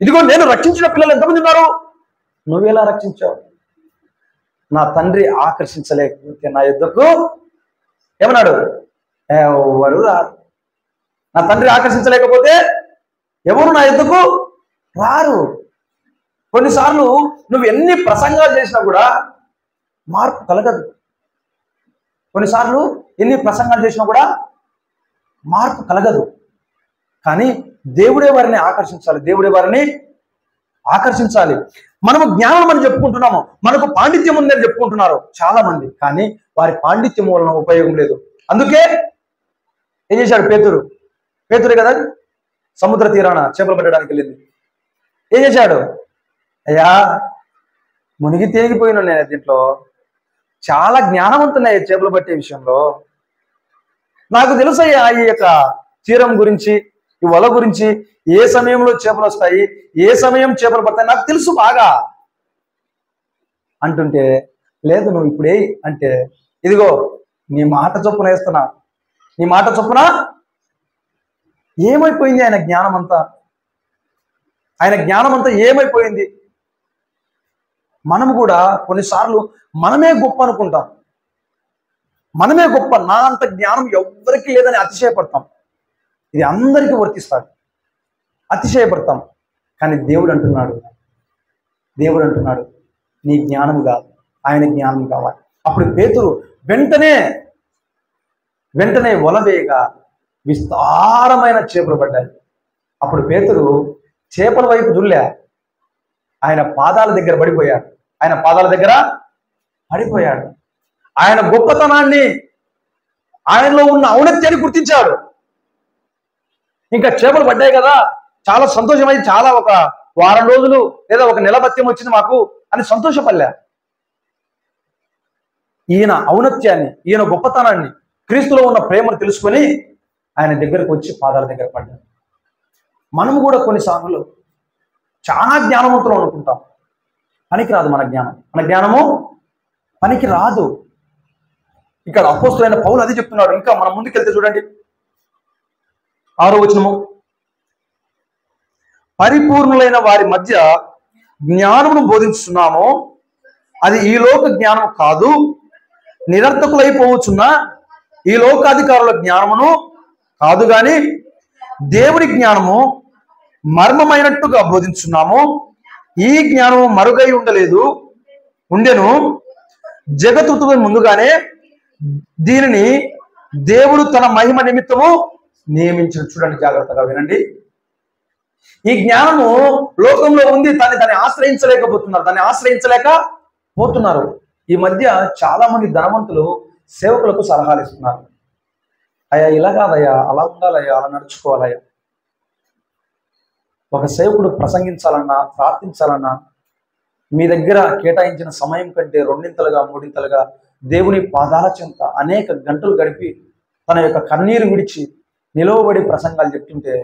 ఇదిగో నేను రక్షించిన పిల్లలు ఎంతమంది ఉన్నారు, నువ్వెలా రక్షించావు, నా తండ్రి ఆకర్షించలేకపోతే నా యుద్ధకు ఏమన్నాడు, ఎవరు రారు. నా తండ్రి ఆకర్షించలేకపోతే ఎవరు నా యుద్ధకు రారు. కొన్నిసార్లు నువ్వు ఎన్ని ప్రసంగాలు చేసినా కూడా మార్పు కలగదు. కొన్నిసార్లు ఎన్ని ప్రసంగాలు చేసినా కూడా మార్పు కలగదు. కానీ దేవుడే వారిని ఆకర్షించాలి. మనము జ్ఞానం అని చెప్పుకుంటున్నాము, మనకు పాండిత్యం ఉందని చెప్పుకుంటున్నారు చాలా మంది, కానీ వారి పాండిత్యం వలన ఉపయోగం లేదు. అందుకే ఏం చేశాడు పేతురే కదా సముద్ర తీరాన చేపలు పట్టడానికి వెళ్ళింది. ఏం చేశాడు, అయ్యా మునిగి తేగిపోయిన నేను దీంట్లో చాలా జ్ఞానవంతున్నాయి చేపలు పట్టే విషయంలో, నాకు తెలుసయ్యా ఈ యొక్క తీరం గురించి, ఈ వల గురించి, ఏ సమయంలో చేపలు వస్తాయి, ఏ సమయం చేపలు పడతాయి నాకు తెలుసు బాగా అంటుంటే, లేదు నువ్వు ఇప్పుడే అంటే, ఇదిగో నీ మాట చొప్పున వేస్తున్నా, నీ మాట చొప్పున ఏమైపోయింది ఆయన జ్ఞానం అంతా ఏమైపోయింది. మనము కూడా కొన్నిసార్లు మనమే గొప్ప అనుకుంటాం, మనమే గొప్ప, నా అంత జ్ఞానం ఎవ్వరికీ లేదని అతిశయపడతాం. ఇది అందరికీ వర్తిస్తాడు, అతిశయపడతాం. కానీ దేవుడు అంటున్నాడు నీ జ్ఞానం కాదు, ఆయన జ్ఞానం కావాలి. అప్పుడు పేతురు వెంటనే వెంటనే వలవేయగా విస్తారమైన చేపలు పడ్డాయి. అప్పుడు పేతురు చేపల వైపు దుల్లా, ఆయన పాదాల దగ్గర పడిపోయాడు. ఆయన గొప్పతనాన్ని, ఆయనలో ఉన్న ఔన్నత్యాన్ని గుర్తించాడు. ఇంకా చేపలు పడ్డాయి కదా, చాలా సంతోషమై, చాలా ఒక వారం రోజులు లేదా ఒక నెల భత్యం వచ్చింది మాకు అని సంతోషపడ్డా. ఈయన ఔన్నత్యాన్ని, ఈయన గొప్పతనాన్ని, క్రీస్తులో ఉన్న ప్రేమను తెలుసుకొని ఆయన దగ్గరకు వచ్చి పాదాల దగ్గర పడ్డాడు. మనము కూడా కొన్నిసార్లు చాలా జ్ఞానవంతులు అనుకుంటాం, పనికిరాదు మన జ్ఞానము పనికి రాదు. ఇక్కడ అపోస్తలుడైన పౌలు అది చెప్తున్నాడు. ఇంకా మనం ముందుకెళ్తే చూడండి, 6వ వచనము, పరిపూర్ణులైన వారి మధ్య జ్ఞానమును బోధించుతున్నాము, అది ఈ లోక జ్ఞానం కాదు, నిరర్థకులైపోవచ్చున్న ఈ లోకాధికారుల జ్ఞానమును కాదు గాని దేవుని జ్ఞానము మర్మమైనట్టుగా బోధించున్నాము. ఈ జ్ఞానము మరుగై ఉండెను, జగత్తు ముందుగానే దీనిని దేవుడు తన మహిమ నిమిత్తము నియమించిన. చూడండి, జాగ్రత్తగా వినండి. ఈ జ్ఞానము లోకంలో ఉంది, దాన్ని ఆశ్రయించలేకపోతున్నారు. ఈ మధ్య చాలా మంది ధనవంతులు సేవకులకు సలహాలు ఇస్తున్నారు. అయ్యా ఇలా కాదయ్యా, అలా ఉండాలయ్యా, అలా నడుచుకోవాలయ్యా. ఒక సేవకుడు ప్రసంగించాలన్నా, ప్రార్థించాలన్నా మీ దగ్గర కేటాయించిన సమయం కంటే 2 3 దేవుని పాదాల చెంత అనేక గంటలు గడిపి తన యొక్క కన్నీరు విడిచి నిలవబడి ప్రసంగాలు చెప్తుంటే,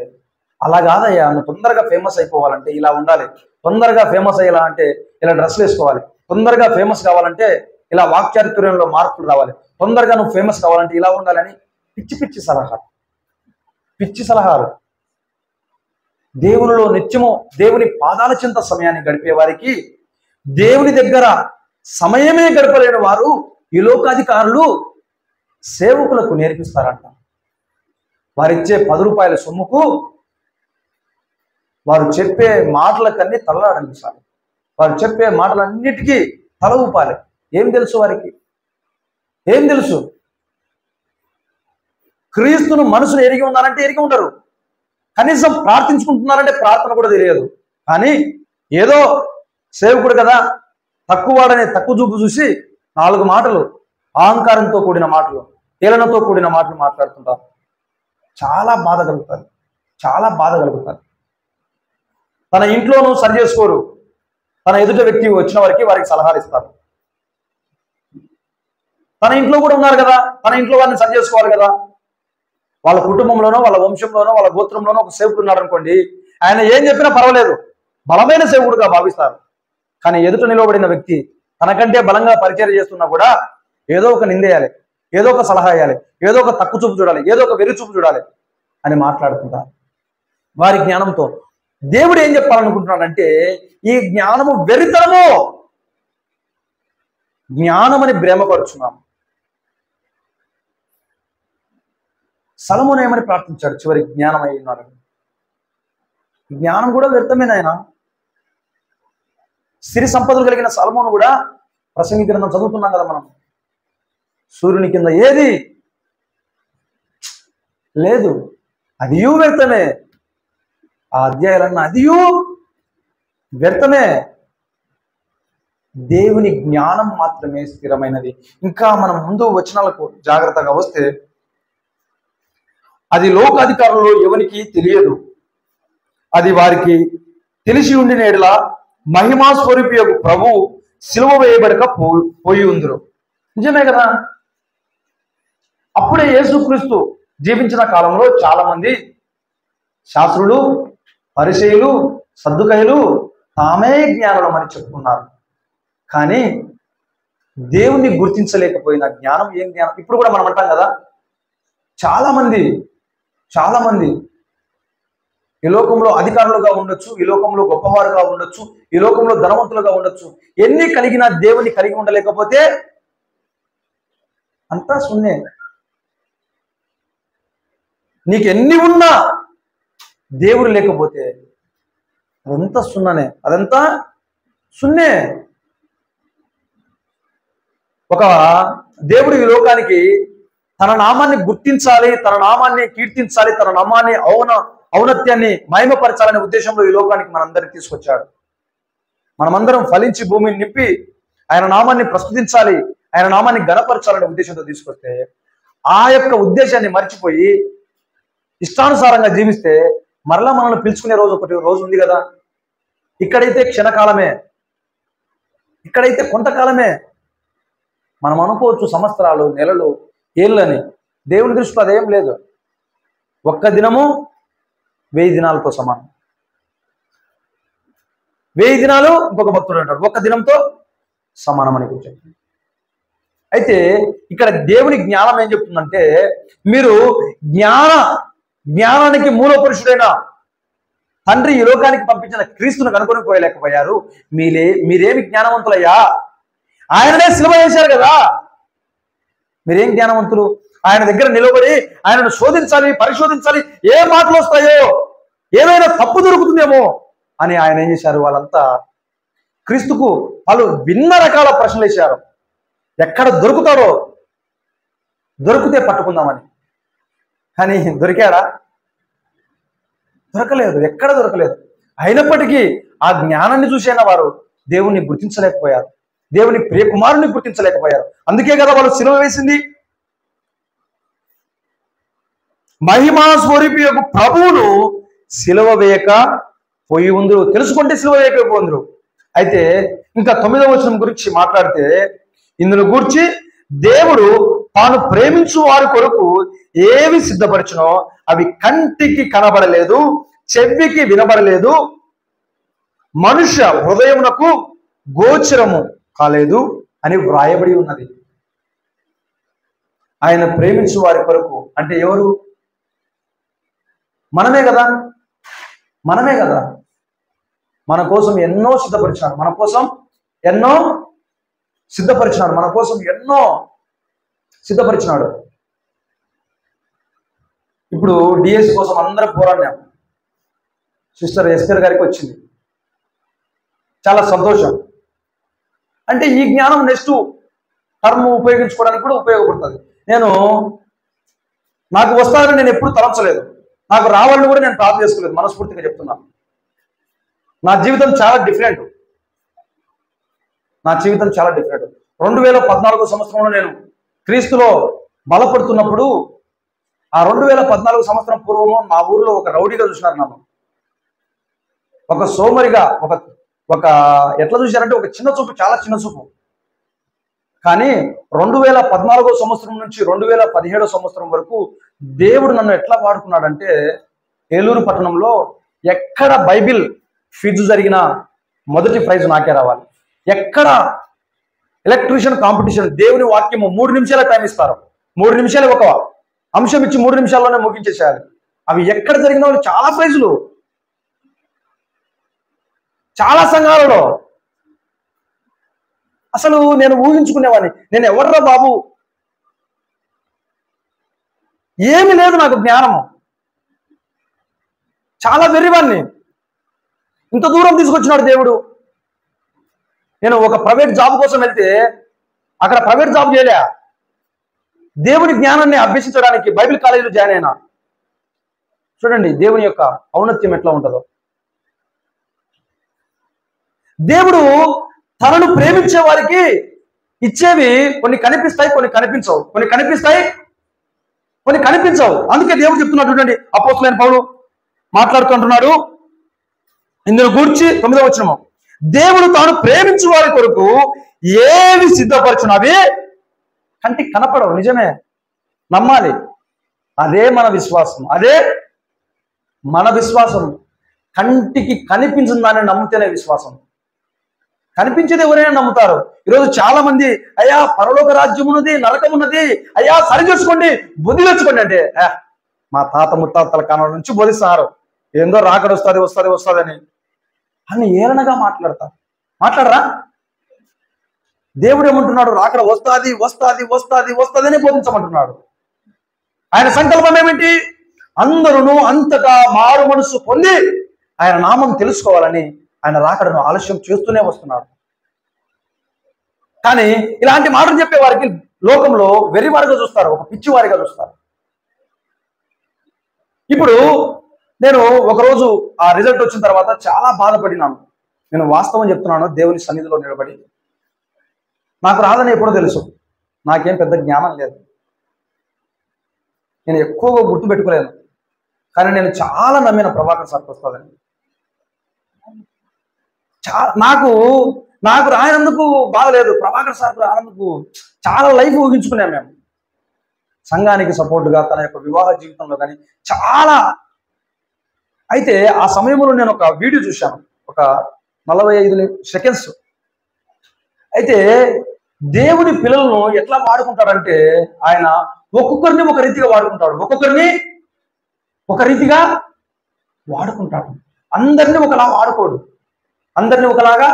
అలా కాదయ్యా, నువ్వు తొందరగా ఫేమస్ అయిపోవాలంటే ఇలా ఉండాలి, తొందరగా ఫేమస్ అయ్యేలా అంటే ఇలా డ్రెస్సులు వేసుకోవాలి, తొందరగా ఫేమస్ కావాలంటే ఇలా వాక్చారిత్ర్యంలో మార్పులు రావాలి, తొందరగా నువ్వు ఫేమస్ కావాలంటే ఇలా ఉండాలని పిచ్చి సలహాలు. దేవునిలో నిత్యము దేవుని పాదాల చెంత సమయాన్ని గడిపే వారికి దేవుని దగ్గర సమయమే గడపలేని వారు ఈ లోకాధికారులు సేవకులకు నేర్పిస్తారంట. వారిచ్చే 10 రూపాయల సొమ్ముకు వారు చెప్పే మాటలకన్నీ తలలాడించాలి, వారు చెప్పే మాటలన్నిటికీ తల ఊపాలి. ఏం తెలుసు వారికి? ఏం తెలుసు? క్రీస్తును మనసును ఎరిగి ఉన్నారంటే ఎరిగి ఉండరు, కనీసం ప్రార్థించుకుంటున్నారంటే ప్రార్థన కూడా తెలియదు. కానీ ఏదో సేవకుడు కదా, తక్కువవాడనే తక్కువ చూపు చూసి 4 మాటలు, అహంకారంతో కూడిన మాటలు, ఏలనతో కూడిన మాటలు మాట్లాడుతుంటారు. చాలా బాధ కలుగుతారు. తన ఇంట్లోనూ సరి చేసుకోరు, తన ఎదుట వ్యక్తి వచ్చిన వారికి సలహాలు ఇస్తారు. తన ఇంట్లో కూడా ఉన్నారు కదా, తన ఇంట్లో వారిని సరి చేసుకోవాలి కదా. వాళ్ళ కుటుంబంలోనో, వాళ్ళ వంశంలోనో, వాళ్ళ గోత్రంలోనో ఒక సేవకుడు ఉన్నాడు అనుకోండి, ఆయన ఏం చెప్పినా పర్వాలేదు, బలమైన సేవకుడుగా భావిస్తారు. కానీ ఎదుట నిలబడిన వ్యక్తి తనకంటే బలంగా పరిచయం చేస్తున్నా కూడా ఏదో ఒక నిందేయాలి, ఏదో ఒక సలహా ఇవ్వాలి, ఏదో ఒక తక్కువ చూపు చూడాలి, ఏదో ఒక వెర్రి చూపు చూడాలి అని మాట్లాడుతుంటారు. వారి జ్ఞానంతో దేవుడు ఏం చెప్పాలనుకుంటున్నాడంటే, ఈ జ్ఞానము వెర్రితనము, జ్ఞానమని భ్రమపరుచున్నాము. సొలొమోను ఏమని ప్రార్థించాడు? చివరికి జ్ఞానం అయి ఉన్నాడు. జ్ఞానం కూడా వ్యర్థమే నాయన. సిరి సంపదలు కలిగిన సొలొమోను కూడా ప్రసంగి గ్రంథం చదువుతున్నాం కదా మనం. సూర్యుని కింద ఏది లేదు, అదియూ వ్యర్థమే. ఆ అధ్యాయాలన్న అదియూ వ్యర్థమే. దేవుని జ్ఞానం మాత్రమే స్థిరమైనది. ఇంకా మనం ముందు వచనాలకు జాగ్రత్తగా వస్తే, అది లోకాధికారులు ఎవరికి తెలియదు, అది వారికి తెలిసి ఉండిన ఎడల మహిమా స్వరూపియగు ప్రభువు సిలువ వేయబడక పోయి ఉందరు. నిజమే కదా. అప్పుడే యేసుక్రీస్తు జీవించిన కాలంలో చాలా మంది శాస్త్రులు, పరిసయ్యులు, సద్దుకయ్యులు తామే జ్ఞానులం అని చెప్పుకున్నారు. కానీ దేవుణ్ణి గుర్తించలేకపోయిన జ్ఞానం ఏం జ్ఞానం? ఇప్పుడు కూడా మనం అంటాం కదా, చాలా మంది ఈ లోకంలో అధికారులుగా ఉండొచ్చు, ఈ లోకంలో గొప్పవారుగా ఉండొచ్చు, ఈ లోకంలో ధనవంతులుగా ఉండొచ్చు, ఎన్ని కలిగినా దేవుని కలిగి ఉండలేకపోతే అంతా శూన్యే. నీకు ఎన్ని ఉన్నా దేవుడు లేకపోతే అదంతా సున్ననే, అదంతా సున్నే. ఒక దేవుడు ఈ లోకానికి తన నామాన్ని గుర్తించాలి, తన నామాన్ని కీర్తించాలి, తన నామాన్ని ఔన్నత్యాన్ని మహిమపరచాలనే ఉద్దేశంలో ఈ లోకానికి మనందరినీ తీసుకొచ్చాడు. మనమందరం ఫలించి భూమిని నింపి ఆయన నామాన్ని ప్రస్తుతించాలి, ఆయన నామాన్ని గణపరచాలనే ఉద్దేశంతో తీసుకొస్తే ఆ యొక్క ఉద్దేశాన్ని మర్చిపోయి ఇష్టానుసారంగా జీవిస్తే మరలా మనల్ని పిలుచుకునే రోజు ఒకటి రోజు ఉంది కదా. ఇక్కడైతే క్షణకాలమే, ఇక్కడైతే కొంతకాలమే. మనం అనుకోవచ్చు సంవత్సరాలు, నెలలు, ఏళ్ళని. దేవుని దృష్టిలో అదేం లేదు. ఒక్క దినము 1000 దినాలతో సమానం. 1000 దినాలు ఇంకొక భక్తుడు అంటాడు ఒక్క దినంతో సమానం అని కూర్చొని. అయితే ఇక్కడ దేవుని జ్ఞానం ఏం చెప్తుందంటే, మీరు జ్ఞానానికి మూల పురుషుడైన తండ్రి ఈ లోకానికి పంపించిన క్రీస్తును కనుకొని పోయలేకపోయారు. మీరేమి జ్ఞానవంతులయ్యా? ఆయననే సిలువ చేశారు కదా. మీరేం జ్ఞానవంతులు? ఆయన దగ్గర నిలబడి ఆయనను శోధించాలి, పరిశోధించాలి. ఏ మాటలు వస్తాయో, ఏమైనా తప్పు దొరుకుతుందేమో అని ఆయన ఏం చేశారు? వాళ్ళంతా క్రీస్తుకు వాళ్ళు భిన్న రకాల ప్రశ్నలు వేశారు. ఎక్కడ దొరుకుతాడో, దొరికితే పట్టుకుందామని. కానీ దొరికాడా? దొరకలేదు, ఎక్కడ దొరకలేదు. అయినప్పటికీ ఆ జ్ఞానాన్ని చూసైనా వారు దేవుణ్ణి గుర్తించలేకపోయారు, దేవుని ప్రియకుమారుని గుర్తించలేకపోయారు. అందుకే కదా వాళ్ళు సిలువ వేసింది. మహిమా స్వరూపి యొక్క ప్రభువును సిలువ వేయక పోయి ఉందరు. తెలుసుకుంటే సిలువ వేయక పోందరు. అయితే ఇంకా 9వ వచనం గురించి మాట్లాడితే, ఇందును గూర్చి దేవుడు తాను ప్రేమించు వారి కొరకు ఏవి సిద్ధపరచునో అవి కంటికి కనబడలేదు, చెవికి వినబడలేదు, మనుష్య హృదయమునకు గోచరము కాలేదు అని వ్రాయబడి ఉన్నది. ఆయన ప్రేమించు వారి కొరకు అంటే ఎవరు? మనమే కదా, మనమే కదా. మన కోసం ఎన్నో సిద్ధపరిచినాడు, మన కోసం ఎన్నో సిద్ధపరిచినాడు, మన కోసం ఎన్నో సిద్ధపరిచినాడు. ఇప్పుడు డిఎస్సి కోసం అందరం పోరాడినాం. సిస్టర్ ఎస్పీఆర్ గారికి వచ్చింది, చాలా సంతోషం. అంటే ఈ జ్ఞానం నెక్స్ట్ టర్మ్ ఉపయోగించుకోవడానికి కూడా ఉపయోగపడుతుంది. నాకు వస్తారని నేను ఎప్పుడు తలంచలేదు, నాకు రావాలని కూడా నేను ప్రార్థన చేసుకోలేదు. మనస్ఫూర్తిగా చెప్తున్నాను. నా జీవితం చాలా డిఫరెంట్, నా జీవితం చాలా డిఫరెంట్. 2014 సంవత్సరంలో నేను క్రీస్తులో బలపడుతున్నప్పుడు, ఆ 2014 సంవత్సరం పూర్వము మా ఊర్లో ఒక రౌడీగా చూసినారు నన్ను. ఒక సోమరిగా, ఒక ఎట్లా చూశారంటే ఒక చిన్న చూపు, చాలా చిన్న చూపు. కానీ 2014 సంవత్సరం నుంచి 2017 సంవత్సరం వరకు దేవుడు నన్ను ఎట్లా వాడుకున్నాడంటే, ఏలూరు పట్టణంలో ఎక్కడ బైబిల్ ఫీజు జరిగినా మొదటి ప్రైజ్ నాకే రావాలి. ఎక్కడ ఎలక్ట్రీషియన్ కాంపిటీషన్, దేవుని వాక్యము 3 నిమిషాల టైం ఇస్తారు. 3 నిమిషాలు ఒక అంశం ఇచ్చి 3 నిమిషాల్లోనే ముగించేసేయాలి. అవి ఎక్కడ జరిగిన వాళ్ళు చాలా ప్రైజులు, చాలా సంఘాలలో. అసలు నేను ఊహించుకునేవాడిని, నేను ఎవర్రా బాబు, ఏమి లేదు నాకు జ్ఞానము, చాలా వెర్రివాడిని. ఇంత దూరం తీసుకొచ్చినాడు దేవుడు. నేను ఒక ప్రైవేట్ జాబ్ కోసం వెళ్తే అక్కడ ప్రైవేట్ జాబ్ చేయలే, దేవుని జ్ఞానాన్ని అభ్యసించడానికి బైబిల్ కాలేజీలో జాయిన్ అయినా. చూడండి దేవుని యొక్క ఔన్నత్యం ఎట్లా ఉంటుందో. దేవుడు తనను ప్రేమించే వారికి ఇచ్చేవి కొన్ని కనిపిస్తాయి, కొన్ని కనిపించవు, కొన్ని కనిపిస్తాయి, కొన్ని కనిపించవు. అందుకే దేవుడు చెప్తున్నాడు. చూడండి అపోస్తలుడైన పౌలు మాట్లాడుతుంటున్నాడు. ఇందులో గూర్చి 9వ వచనము, దేవుడు తాను ప్రేమించు వారి కొరకు ఏవి సిద్ధపరచును అవి కంటికి కనపడవు. నిజమే, నమ్మాలి. అదే మన విశ్వాసం, అదే మన విశ్వాసం. కంటికి కనిపించిన దాన్ని నమ్మితేనే విశ్వాసం. కనిపించేది ఎవరైనా నమ్ముతారు. ఈరోజు చాలా మంది అయ్యా పరలోక రాజ్యం ఉన్నది, నరకం ఉన్నది, అయ్యా సరి చేసుకోండి, బుద్ధి తెచ్చుకోండి అంటే, మా తాత ముత్తాతల కాలం నుంచి బోధిస్తున్నారు, ఏందో రాకడ వస్తుంది వస్తుంది వస్తుందని అని ఏలనగా మాట్లాడరా? దేవుడు ఏమంటున్నాడు? రాకడ వస్తుంది వస్తుంది వస్తుంది వస్తుంది అని బోధించమంటున్నాడు. ఆయన సంకల్పం ఏమిటి? అందరూ అంతటా మారు మనసు పొంది ఆయన నామం తెలుసుకోవాలని ఆయన రాకడను ఆలస్యం చేస్తూనే వస్తున్నాడు. కానీ ఇలాంటి మాటలు చెప్పే వారికి లోకంలో వెర్రివారిగా చూస్తారు, ఒక పిచ్చివారిగా చూస్తారు. ఇప్పుడు నేను ఒకరోజు ఆ రిజల్ట్ వచ్చిన తర్వాత చాలా బాధపడినాను. నేను వాస్తవం చెప్తున్నాను, దేవుని సన్నిధిలో నిలబడి. నాకు రాదని ఎప్పుడో తెలుసు, నాకేం పెద్ద జ్ఞానం లేదు, నేను ఎక్కువగా గుర్తుపెట్టుకోలేను. కానీ నేను చాలా నమ్మిన ప్రభాకర్ సార్కి వస్తుందని. నాకు నాకు రాయనందుకు బాధలేదు, ప్రభాకర్ సార్కు రానందుకు చాలా లైఫ్ ఊహించుకున్నాం మేము. సంఘానికి సపోర్టుగా, తన యొక్క వివాహ జీవితంలో కానీ చాలా. అయితే ఆ సమయంలో నేను ఒక వీడియో చూశాను, ఒక 45 సెకండ్స్. అయితే దేవుని పిల్లలను ఎట్లా వాడుకుంటాడంటే, ఆయన ఒక్కొక్కరిని ఒక రీతిగా వాడుకుంటాడు, ఒక్కొక్కరిని ఒక రీతిగా వాడుకుంటాడు. అందరినీ ఒకలా వాడుకోడు, అందరినీ ఒకలాగా.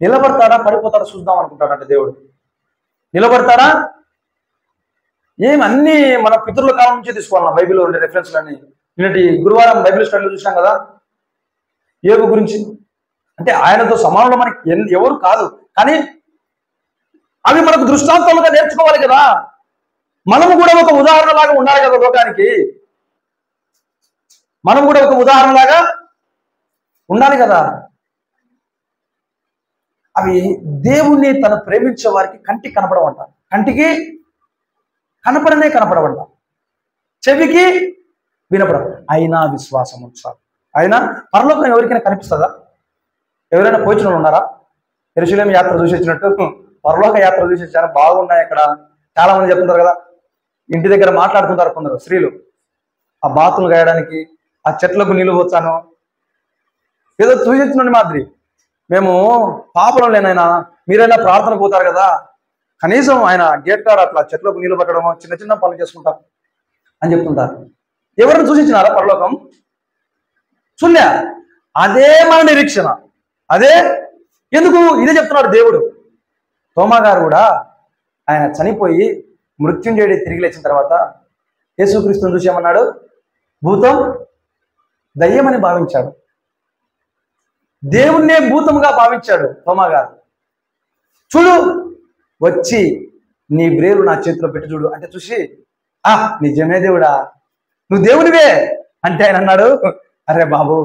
నిలబడతాడా పడిపోతాడా చూద్దాం అనుకుంటాడంటే దేవుడు. నిలబడతాడా? అన్నీ మన పితరుల కాలం నుంచే తీసుకోవాలి. బైబిల్లో ఉండే రెఫరెన్స్లన్నీ నిన్నటి గురువారం బైబిల్ స్టడీలో చూసాం కదా, యోబు గురించి. అంటే ఆయనతో సమానంలో మనకి ఎవరు కాదు, కానీ అవి మనకు దృష్టాంతాలుగా నేర్చుకోవాలి కదా. మనము కూడా ఒక ఉదాహరణలాగా ఉండాలి కదా లోకానికి, మనం కూడా ఒక ఉదాహరణలాగా ఉండాలి కదా. అవి దేవుణ్ణి తను ప్రేమించే వారికి కంటికి కనపడవంట, కంటికి కనపడవంట, చెవికి వినపడ, అయినా విశ్వాసం ఉంచాలి. అయినా పరలోకం ఎవరికైనా కనిపిస్తుందా? ఎవరైనా పోయిన వాళ్ళు ఉన్నారా? యెరూషలేము యాత్ర చూసి వచ్చినట్టు పరలోక యాత్ర చూసి వచ్చారు, బాగున్నాయి అక్కడ. చాలా మంది చెప్తుంటారు కదా, ఇంటి దగ్గర మాట్లాడుతుంటారు కొందరు స్త్రీలు, ఆ బాతులు గాయడానికి, ఆ చెట్లకు నీళ్లు పోచాను, ఏదో చూసి వచ్చినండి మాదిరి. మేము పాపలం లేనైనా, మీరైనా ప్రార్థన పోతారు కదా, కనీసం ఆయన గేట్ కాడ అట్లా చెట్లకు నీళ్లు పట్టడము, చిన్న చిన్న పనులు చేసుకుంటారు అని చెప్తుంటారు. ఎవరిని సూచించినారా పరలోకం? చూడలే. అదే మన నిరీక్షణ, అదే. ఎందుకు ఇదే చెప్తున్నాడు దేవుడు. తోమా గారు కూడా ఆయన చనిపోయి మృత్యుంజయుడి తిరిగి లేచిన తర్వాత యేసుక్రీస్తుని చూసి ఏమన్నాడు? భూతం, దయ్యమని భావించాడు, దేవుణ్ణే భూతంగా భావించాడు తోమా గారు. చూడు, వచ్చి నీ బ్రేలు నా చేతిలో పెట్టి చూడు అంటే చూసి, నిజమే దేవుడా, నువ్వు దేవునివే అంటే ఆయన అన్నాడు, అరే బాబు,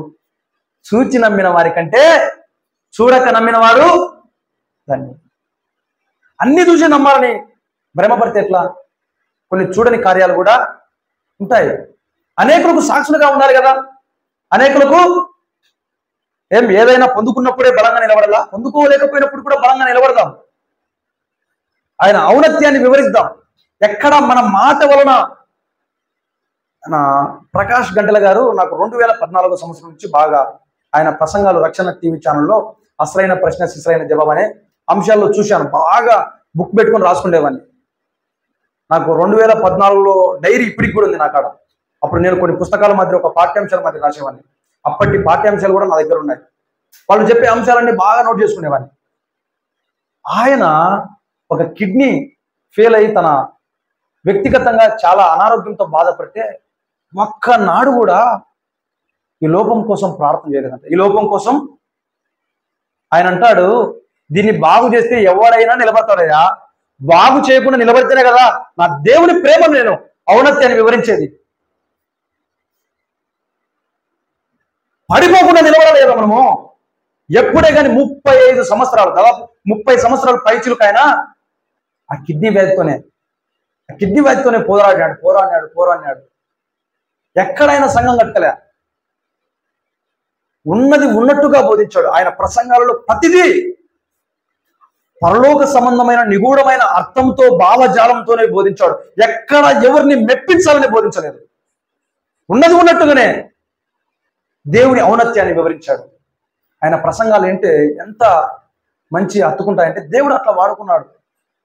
చూచి నమ్మిన వారి కంటే చూడక నమ్మిన వారు దాన్ని. అన్ని చూసి నమ్మాలని భ్రమపడితే ఎట్లా? కొన్ని చూడని కార్యాలు కూడా ఉంటాయి. అనేకులకు సాక్షులుగా ఉండాలి కదా. అనేకులకు ఏదైనా పొందుకున్నప్పుడే బలంగా నిలబడాలా, పొందుకోలేకపోయినప్పుడు కూడా బలంగా నిలబడదాం. ఆయన ఔన్నత్యాన్ని వివరిద్దాం. ఎక్కడ మన మాట వలన. ప్రకాష్ గంటల గారు నాకు 2014 సంవత్సరం నుంచి బాగా ఆయన ప్రసంగాలు రక్షణ టీవీ ఛానల్లో అసలైన ప్రశ్న శిశులైన జవాబు అనే అంశాల్లో చూశాను. బాగా బుక్ పెట్టుకొని రాసుకునేవాడిని. నాకు 2014లో డైరీ ఇప్పటికి కూడా ఉంది నా కాడ. అప్పుడు నేను కొన్ని పుస్తకాల మధ్య, ఒక పాఠ్యాంశాల మధ్య రాసేవాడిని. అప్పటి పాఠ్యాంశాలు కూడా నా దగ్గర ఉన్నాయి. వాళ్ళు చెప్పే అంశాలన్నీ బాగా నోట్ చేసుకునేవాడిని. ఆయన ఒక కిడ్నీ ఫెయిల్ అయ్యి తన వ్యక్తిగతంగా చాలా అనారోగ్యంతో బాధపడితే ఒక్కనాడు కూడా ఈ లోపం కోసం ప్రార్థన చేయలేదంట. ఈ లోపం కోసం ఆయన అంటాడు, దీన్ని బాగు చేస్తే ఎవరైనా నిలబడతాడయ్యా, బాగు చేయకుండా నిలబడితేనే కదా నా దేవుని ప్రేమ, నేను ఔన్నత్యాన్ని వివరించేది. పడిపోకుండా నిలబడాలి కదా మనము. ఎప్పుడే కానీ 35 సంవత్సరాలు, దాదాపు 30 సంవత్సరాలు పైచిలుకైనా ఆ కిడ్నీ వ్యాధితోనే పోరాడినాడు. ఎక్కడైనా సంఘం కట్టలే. ఉన్నది ఉన్నట్టుగా బోధించాడు. ఆయన ప్రసంగాలలో ప్రతిదీ పరలోక సంబంధమైన నిగూఢమైన అర్థంతో, భావజాలంతోనే బోధించాడు. ఎక్కడ ఎవరిని మెప్పించాలని బోధించలేదు. ఉన్నది ఉన్నట్టుగానే దేవుని ఔన్నత్యాన్ని వివరించాడు. ఆయన ప్రసంగాలు ఏంటే ఎంత మంచి హత్తుకుంటాయంటే దేవుడు అట్లా వాడుకున్నాడు.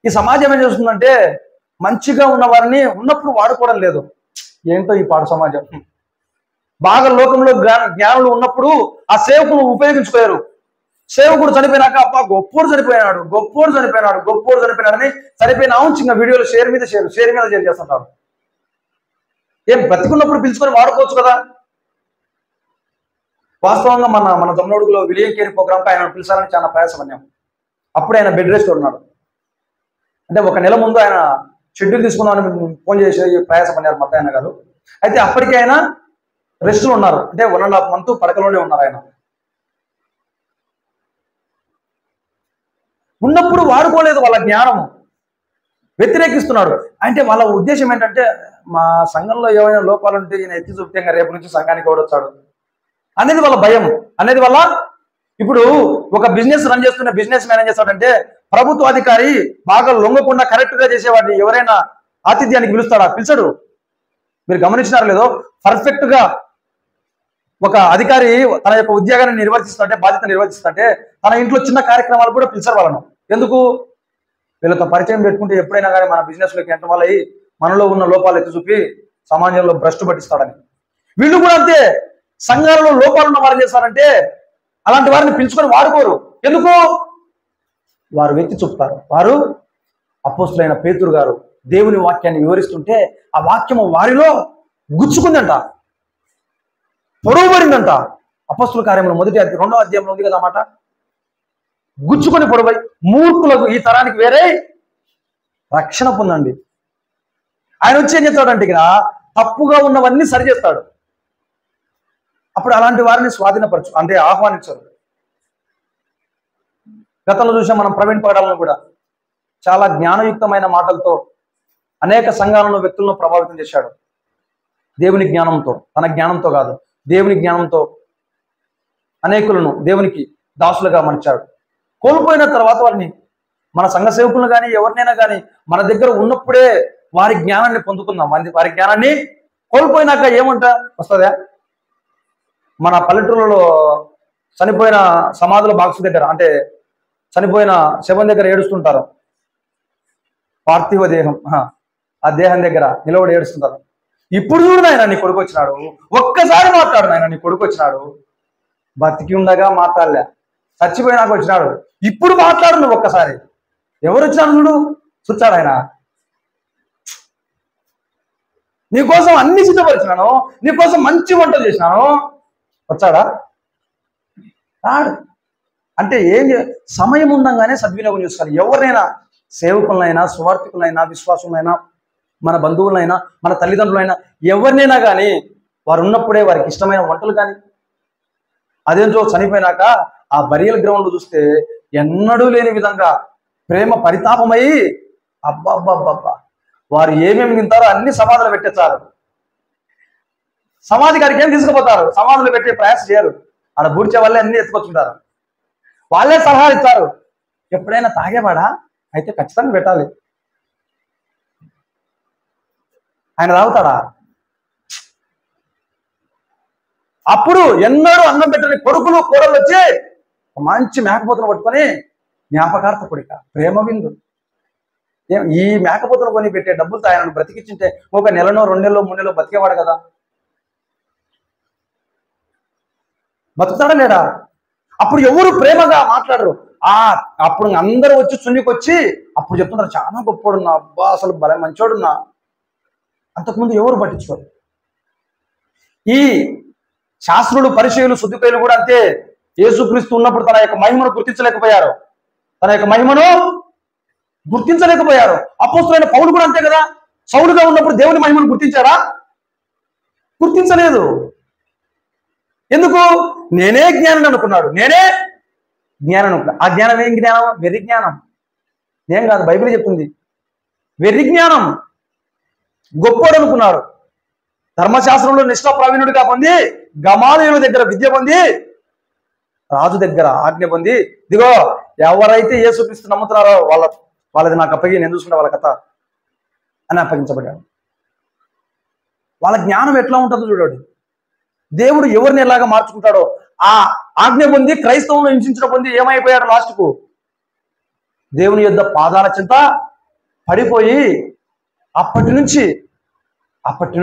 ఈ సమాజం ఏం చేస్తుందంటే మంచిగా ఉన్న వారిని ఉన్నప్పుడు వాడుకోవడం లేదు. ఏంటో ఈ పాడు సమాజం. బాగా లోకంలో జ్ఞానులు ఉన్నప్పుడు ఆ సేవకులు ఉపయోగించుకోలేరు. సేవకుడు చనిపోయినాక అబ్బా గొప్పోడు చనిపోయినాడు అని చనిపోయిన చిన్న వీడియోలు షేర్ మీద షేర్ చేస్తుంటారు. ఏం బ్రతికున్నప్పుడు పిలుచుకొని వాడుకోవచ్చు కదా. వాస్తవంగా మన తమ్ముడులో విలియం కేర్ ప్రోగ్రామ్కి ఆయన పిలిచాలని చాలా ప్రయాసపడ్డాం. అప్పుడు ఆయన బెడ్ రెస్ట్ ఉన్నాడు. అంటే ఒక నెల ముందు ఆయన షెడ్యూల్ తీసుకుందామని ఫోన్ చేసి ప్రయాసపడినారు మత్తయ్య గారు. అయితే అప్పటికే ఆయన రెస్ట్లో ఉన్నారు, అంటే 1.5 month పడకలోనే ఉన్నారు. ఆయన ఉన్నప్పుడు వాడుకోలేదు వాళ్ళ జ్ఞానము, వ్యతిరేకిస్తున్నాడు. అంటే వాళ్ళ ఉద్దేశం ఏంటంటే మా సంఘంలో ఏమైనా లోపాలు ఉంటే ఈయన ఎత్తి చూపితే రేపు నుంచి సంఘానికి ఎవడొచ్చాడు అనేది వాళ్ళ భయం, అనేది వల్ల. ఇప్పుడు ఒక బిజినెస్ రన్ చేస్తున్న బిజినెస్ మ్యాన్ ఏం చేస్తాడంటే, ప్రభుత్వ అధికారి బాగా లొంగకుండా కరెక్ట్ గా చేసేవాడిని ఎవరైనా ఆతిథ్యానికి పిలుస్తాడా? పిలిచాడు. మీరు గమనించినారు లేదో, పర్ఫెక్ట్ గా ఒక అధికారి తన యొక్క ఉద్యోగాన్ని నిర్వర్తిస్తుంటే, బాధ్యత నిర్వర్తిస్తుంటే, తన ఇంట్లో చిన్న కార్యక్రమాలు కూడా పిలిచారు వాళ్ళను. ఎందుకు? వీళ్ళతో పరిచయం పెట్టుకుంటే ఎప్పుడైనా కానీ మన బిజినెస్ లోకి ఎంటర్ వాళ్ళయి మనలో ఉన్న లోపాలు ఎత్తి చూపి సమాజంలో భ్రష్టు పట్టిస్తాడని. వీళ్ళు కూడా అంతే, సంఘాలలో లోపాలు ఉన్న వారు చేస్తారంటే అలాంటి వారిని పిలుచుకొని వాడుకోరు. ఎందుకు? వారు వ్యక్తి చూపుతారు. వారు అపోస్తులైన పేతురు గారు దేవుని వాక్యాన్ని వివరిస్తుంటే ఆ వాక్యము వారిలో గుచ్చుకుందంట, పొడవబడిందంట. అపోస్తుల కార్యములు 2వ అధ్యాయంలో ఉంది కదా మాట, గుచ్చుకొని పొడవై మూర్ఖులకు ఈ తరానికి వేరే రక్షణ పొందండి. ఆయన వచ్చి ఏం చేస్తాడంటే ఇక తప్పుగా ఉన్నవన్నీ సరిచేస్తాడు. అప్పుడు అలాంటి వారిని స్వాధీనపరచు అంటే ఆహ్వానించరు. గతంలో చూసాం మనం ప్రవీణ్ పగడాలను కూడా చాలా జ్ఞానయుక్తమైన మాటలతో అనేక సంఘాలను వ్యక్తులను ప్రభావితం చేశాడు. దేవుని జ్ఞానంతో, తన జ్ఞానంతో కాదు, దేవుని జ్ఞానంతో అనేకులను దేవునికి దాసులుగా మలిచాడు. కోల్పోయిన తర్వాత వారిని, మన సంఘ సేవకులను కానీ ఎవరినైనా కానీ మన దగ్గర ఉన్నప్పుడే వారి జ్ఞానాన్ని పొందుకుందాం. వారి జ్ఞానాన్ని కోల్పోయినాక ఏమంటా వస్తుందా? మన పల్లెటూరులో చనిపోయిన సమాధుల బాక్స్ దగ్గర, అంటే చనిపోయిన శవం దగ్గర ఏడుస్తుంటారు. పార్థివ దేహం, ఆ దేహం దగ్గర నిలబడి ఏడుస్తుంటారు. ఇప్పుడు చూడు నాయన నీ కొడుకు వచ్చినాడు, ఒక్కసారి మాట్లాడు నాయన నీ కొడుకు వచ్చినాడు. బతికి ఉండగా మాట్లాడలే, చచ్చిపోయినాక వచ్చినాడు, ఇప్పుడు మాట్లాడు నువ్వు ఒక్కసారి. ఎవరు వచ్చినాడు చూడు, చూచాడు ఆయన. నీకోసం అన్ని సిద్ధపరిచినాను, నీకోసం మంచి వంటలు చేసినాను, వచ్చాడా? రాడు. అంటే ఏం సమయం ఉండంగానే సద్వినియోగం చేసుకోవాలి. ఎవరినైనా, సేవకులైనా, సువార్థికులైనా, విశ్వాసులైనా, మన బంధువులైనా, మన తల్లిదండ్రులైనా, ఎవరినైనా కానీ వారు ఉన్నప్పుడే వారికి ఇష్టమైన వంటలు కానీ, అదేంటో చనిపోయినాక ఆ బరియల్ గ్రౌండ్ చూస్తే ఎన్నడూ లేని విధంగా ప్రేమ పరితాపమై అబ్బబ్బబ్బబ్బా వారు ఏమేమి తింటారో అన్ని సమాధులు పెట్టేస్తారు. సమాధి గారికి ఏం తీసుకుపోతారు, సమాధులు పెట్టే ప్రయాస చేయరు. ఆడ బూడ్చే వాళ్ళే అన్ని ఎత్తుకొచ్చుంటారు. వాళ్ళే సలహా ఇస్తారు. ఎప్పుడైనా తాగేవాడా అయితే ఖచ్చితంగా పెట్టాలి. ఆయన తాగుతాడా? అప్పుడు ఎన్నడూ అన్నం పెట్టని కొడుకులు కూరలు వచ్చి మంచి మేకపోతను పట్టుకొని జ్ఞాపకార్థ కొడిక ప్రేమ విందు. ఈ మేకపోతను కొని పెట్టే డబ్బులతో ఆయనను బ్రతికించింటే ఒక నెలనో 2 నెలలో 3 నెలలో బతికేవాడు కదా. బతుకుతాడా లేడా? అప్పుడు ఎవరు ప్రేమగా మాట్లాడరు. అప్పుడు అందరూ వచ్చి చున్నికొచ్చి అప్పుడు చెప్తున్నారు చాలా గొప్పోడున్నా, అబ్బా అసలు భలే మంచోడున్నా. అంతకుముందు ఎవరు పట్టించుకోరు. ఈ శాస్త్రులు, పరిచయులు, శుద్ధిపేలు కూడా అంతే. యేసుక్రీస్తు ఉన్నప్పుడు తన యొక్క మహిమను గుర్తించలేకపోయారు. అపోస్తలుడైన పౌలు కూడా అంతే కదా. సౌలుగా ఉన్నప్పుడు దేవుని మహిమను గుర్తించారా? గుర్తించలేదు. ఎందుకు? నేనే జ్ఞానం అనుకున్నాడు. ఆ జ్ఞానం ఏం జ్ఞానం? వెర్రి జ్ఞానం. ఏం కాదు, బైబిల్ చెప్తుంది వెర్రి జ్ఞానం. గొప్పోడు అనుకున్నాడు. ధర్మశాస్త్రంలో నిష్ఠా ప్రావీణుడిగా పొంది, గమాలీయుల దగ్గర విద్య పొంది, రాజు దగ్గర ఆజ్ఞ పొంది, ఇదిగో ఎవరైతే యేసుక్రీస్తు నమ్ముతున్నారో వాళ్ళది నాకు అప్పగి, నేను చూసుకుంటే వాళ్ళ కథ అని అప్పగించబడ్డాడు. వాళ్ళ జ్ఞానం ఎట్లా ఉంటుందో చూడండి. దేవుడు ఎవరిని ఎలాగా మార్చుకుంటాడో ఆ ఆజ్ఞ పొంది క్రైస్తవులను హింసించడం పొంది ఏమైపోయాడు? లాస్ట్కు దేవుని యొద్ద పాదాల చింత పడిపోయి అప్పటి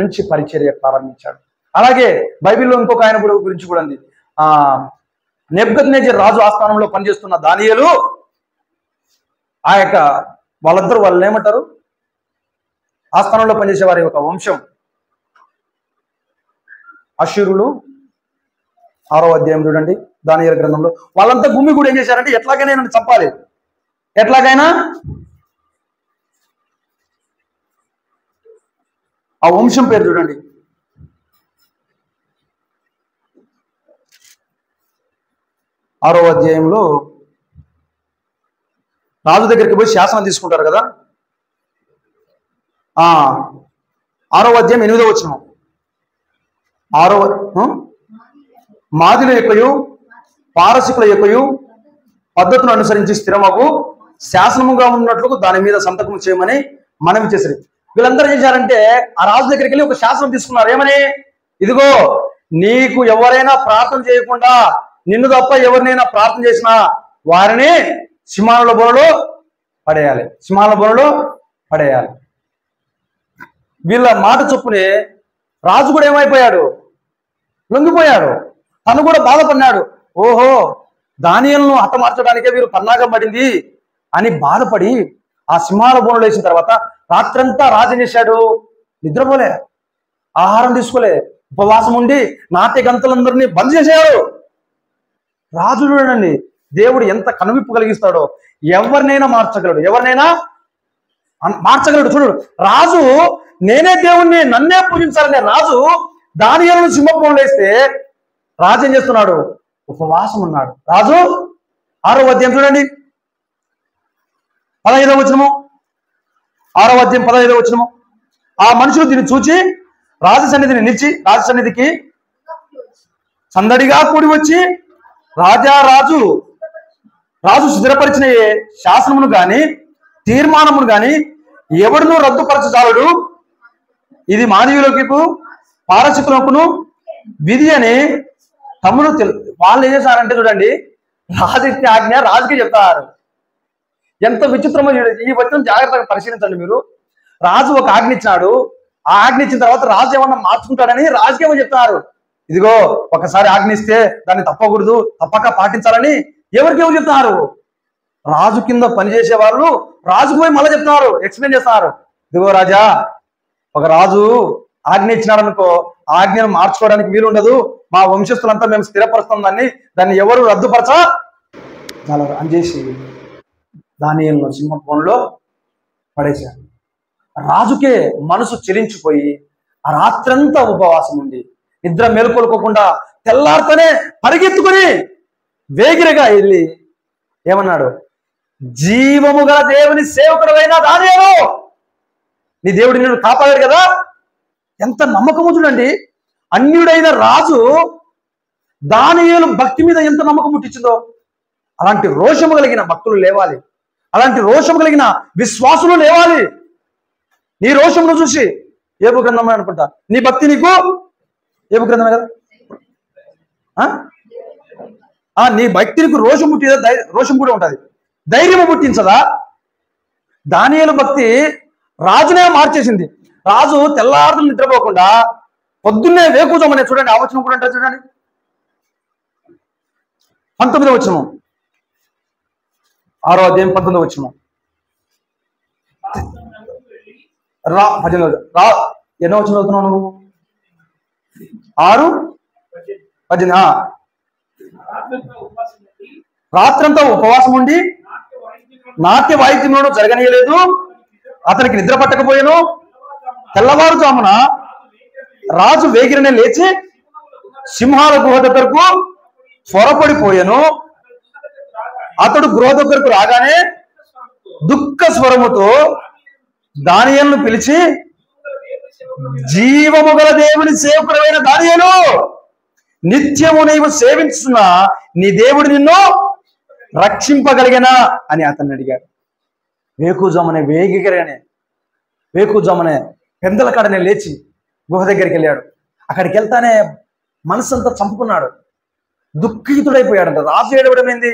నుంచి పరిచర్య ప్రారంభించాడు. అలాగే బైబిల్లో ఇంకొక ఆయన గురించి కూడా ఉంది. నెబుకద్నెజర్ రాజు ఆస్థానంలో పనిచేస్తున్న దానియేలు, ఆ యొక్క వాళ్ళని ఏమంటారు? ఆస్థానంలో పనిచేసే వారి యొక్క వంశం అష్షూరులు. 6వ అధ్యాయం చూడండి దానియేలు గ్రంథంలో. వాళ్ళంతా భూమి కూడా ఏం చేశారంటే ఎట్లాగైనా నన్ను చంపాలి, ఎట్లాగైనా ఆ వంశం పేరు చూడండి. ఆరో అధ్యాయంలో రాజు దగ్గరికి పోయి శాసనం తీసుకుంటారు కదా. ఆరో అధ్యాయం 8వ వచనం. మాదిల యొక్కయు పారసికుల యొక్కయు పద్ధతులను అనుసరించి స్థిరమగు శాసనముగా ఉన్నట్లు దాని మీద సంతకం చేయమని మనవి చేశారు. వీళ్ళందరూ చేశారంటే ఆ రాజు దగ్గరికి వెళ్ళి ఒక శాసనం తీసుకున్నారు. ఏమని? ఇదిగో, నీకు ఎవరైనా ప్రార్థన చేయకుండా నిన్ను తప్ప ఎవరినైనా ప్రార్థన చేసినా వారిని సింహాల బోనలో పడేయాలి, సింహాల బోనలో పడేయాలి. వీళ్ళ మాట చొప్పునే రాజు కూడా ఏమైపోయాడు? లొంగిపోయాడు. తను కూడా బాధపడినాడు. ఓహో, దానియేలును హతమార్చడానికే వీరు పన్నాగం పడింది అని బాధపడి ఆ సింహాల బోనలో వేసిన తర్వాత రాత్రంతా రాజు చేశాడు. నిద్రపోలే, ఆహారం తీసుకోలే, ఉపవాసం ఉండి నాట్య గంతులందరినీ బంద్ చేశాడు. రాజు చూడండి, దేవుడు ఎంత కనువిప్పు కలిగిస్తాడో. ఎవరినైనా మార్చగలడు, ఎవరినైనా మార్చగలడు. చూడు, రాజు నేనే దేవుణ్ణి, నన్నే పూజించాలనే రాజు దానియేలును సింహపురంలో వేస్తే రాజు ఏం చేస్తున్నాడు? ఉపవాసం ఉన్నాడు. రాజు 6వ అధ్యాయం చూడండి, 15వ వచనము. 6వ అధ్యాయం 15వ వచనము. ఆ మనుషులు దీన్ని చూచి రాజు సన్నిధిని నిలిచి, రాజు సన్నిధికి సందడిగా కూడి వచ్చి, రాజు స్థిరపరిచిన శాసనమును గాని తీర్మానమును గాని ఎవడునూ రద్దుపరచజాలడు. ఇది మానవులకు పారసికులకును విధి అని తమ్ముడు వాళ్ళు ఏం చేశారంటే చూడండి, రాజు ఇచ్చిన ఆజ్ఞ రాజుకి చెప్తారు. ఎంత విచిత్రమో ఈ వచనం జాగ్రత్తగా పరిశీలించండి మీరు. రాజు ఒక ఆజ్ఞ ఇచ్చినాడు. ఆ ఆజ్ఞ ఇచ్చిన తర్వాత రాజు ఏమన్నా మార్చుకుంటాడని రాజుకేమో చెప్తున్నారు. ఇదిగో, ఒకసారి ఆజ్ఞ ఇస్తే దాన్ని తప్పకూడదు, తప్పక పాటించాలని ఎవరికేమో చెప్తున్నారు. రాజు కింద పనిచేసే వాళ్ళు రాజుకు పోయి మళ్ళీ చెప్తున్నారు, ఎక్స్ప్లెయిన్ చేస్తున్నారు. ఇదిగో రాజా, ఒక రాజు ఆజ్ఞ ఇచ్చినాడు అనుకో, ఆజ్ఞను మార్చుకోవడానికి వీలు ఉండదు. మా వంశస్థులంతా మేము స్థిరపరుస్తాం దాన్ని ఎవరు రద్దుపరచగలరు అని చేసి దానియేలును సింహపురంలో పడేశారు. రాజుకే మనసు చెలించిపోయి ఆ రాత్రంతా ఉపవాసం ఉండి నిద్ర మేలుకోలుకోకుండా తెల్లారితోనే పరిగెత్తుకుని వేగిరగా వెళ్ళి ఏమన్నాడు? జీవము గల దేవుని సేవకుడైన దానియేలు, నీ దేవుడు నిన్ను కాపాడాడు కదా. ఎంత నమ్మకము చూడండి. అన్యుడైన రాజు దానియేలు భక్తి మీద ఎంత నమ్మకం పుట్టించిందో. అలాంటి రోషము కలిగిన భక్తులు లేవాలి, అలాంటి రోషము కలిగిన విశ్వాసులు లేవాలి. నీ రోషమును చూసి ఏబు గ్రంథం అనుకుంటా, నీ భక్తి నీకు ఏబు గ్రంథమే కదా. నీ భక్తి నీకు రోషం పుట్టిదా? రోషం కూడా ఉంటుంది, ధైర్యము పుట్టించదా? దానియేలు భక్తి రాజునే మార్చేసింది. రాజు తెల్లారులు నిద్రపోకుండా పొద్దున్నే వేకుజామునే చూడండి, ఆ వచనం కూడా అంటారు చూడండి, 19వ వచనం, 6వ అధ్యాయం 19వ వచనం. ఎన్నో వచనం చదువుతున్నావు నువ్వు? 6:18. రాత్రంతా ఉపవాసం ఉండి నాట్య వాయిద్యములను జరగనీయలేదు, అతనికి నిద్ర పట్టకపోయాను. తెల్లవారుజామున రాజు వేగిరనే లేచి సింహాల గుహ దగ్గరకు త్వరపడిపోయాను. అతడు గృహ దగ్గరకు రాగానే దుఃఖ స్వరముతో దానియేలును పిలిచి, జీవము గల దేవుని సేవకుడైన దానియేలు, నిత్యము నీవు సేవించున్న నీ దేవుడు నిన్ను రక్షింపగలిగినా అని అతన్ని అడిగాడు. వేకుజామునే పెందల కాడనే లేచి గుహ దగ్గరికి వెళ్ళాడు. అక్కడికి వెళ్తానే మనసంతా చంపుకున్నాడు, దుఃఖితుడైపోయాడంట. రాజు ఏడవడం ఏంది?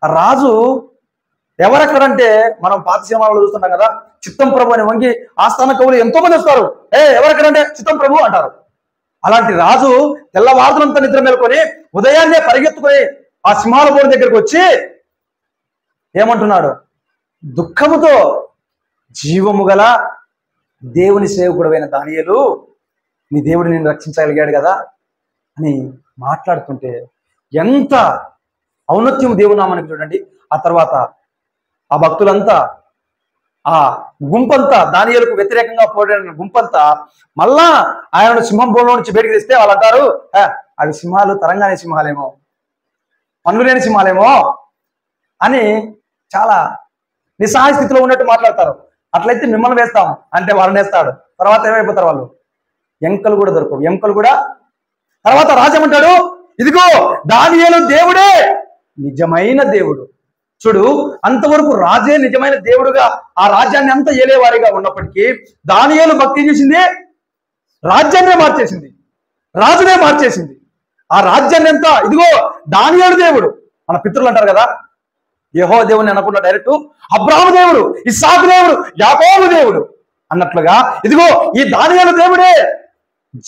ఆ రాజు ఎవరెక్కడంటే మనం పాత సినిమాలో చూస్తున్నాం కదా, చిత్తం ప్రభు అని వంగి ఆస్థాన కవులు ఎంతో మంది వస్తారు. ఎవరెక్కడంటే చిత్తం ప్రభు అంటారు. అలాంటి రాజు తెల్లవారులంతా నిద్ర మేలుకొని ఉదయాన్నే పరిగెత్తుకొని ఆ సింహాల బోర్డు దగ్గరికి వచ్చి ఏమంటున్నాడు? దుఃఖముతో, జీవము గల దేవుని సేవకుడైన దానియేలు, నీ దేవుడు నిన్ను రక్షించగలిగాడు కదా అని మాట్లాడుతుంటే ఎంత ఔన్నత్యం దేవునామానికి చూడండి. ఆ తర్వాత ఆ భక్తులంతా ఆ గుంపంతా దానియేలుకు వ్యతిరేకంగా పోరాడిన గుంపంతా మళ్ళా ఆయనను సింహం బోన్లో నుంచి బయటికి తెస్తే వాళ్ళు అంటారు, అవి సింహాలు తరంగానే సింహాలేమో, పన్ను లేని సింహాలేమో అని చాలా నిస్సహాయ స్థితిలో ఉన్నట్టు మాట్లాడతారు. అట్లయితే మిమ్మల్ని వేస్తాం అంటే వాళ్ళని వేస్తాడు. తర్వాత ఏమైపోతారు వాళ్ళు? ఎంకలు కూడా దొరకవు, ఎంకలు కూడా. తర్వాత రాజమంటాడు, ఇదిగో దానియేలు దేవుడే నిజమైన దేవుడు. చూడు, అంతవరకు రాజే నిజమైన దేవుడుగా ఆ రాజ్యాన్ని అంతా ఏలేవారిగా ఉన్నప్పటికీ దానియేలు భక్తి చేసింది, రాజ్యాన్నే మార్చేసింది, రాజునే మార్చేసింది. ఆ రాజ్యాన్ని అంతా ఇదిగో దానియేలు దేవుడు. మన పితరులు అంటారు కదా, యెహోవా దేవుని అనకుండా డైరెక్ట్ అబ్రాహాము దేవుడు, ఇస్సాకు దేవుడు, యాకోబు దేవుడు అన్నట్లుగా ఇదిగో ఈ దానియేలు దేవుడే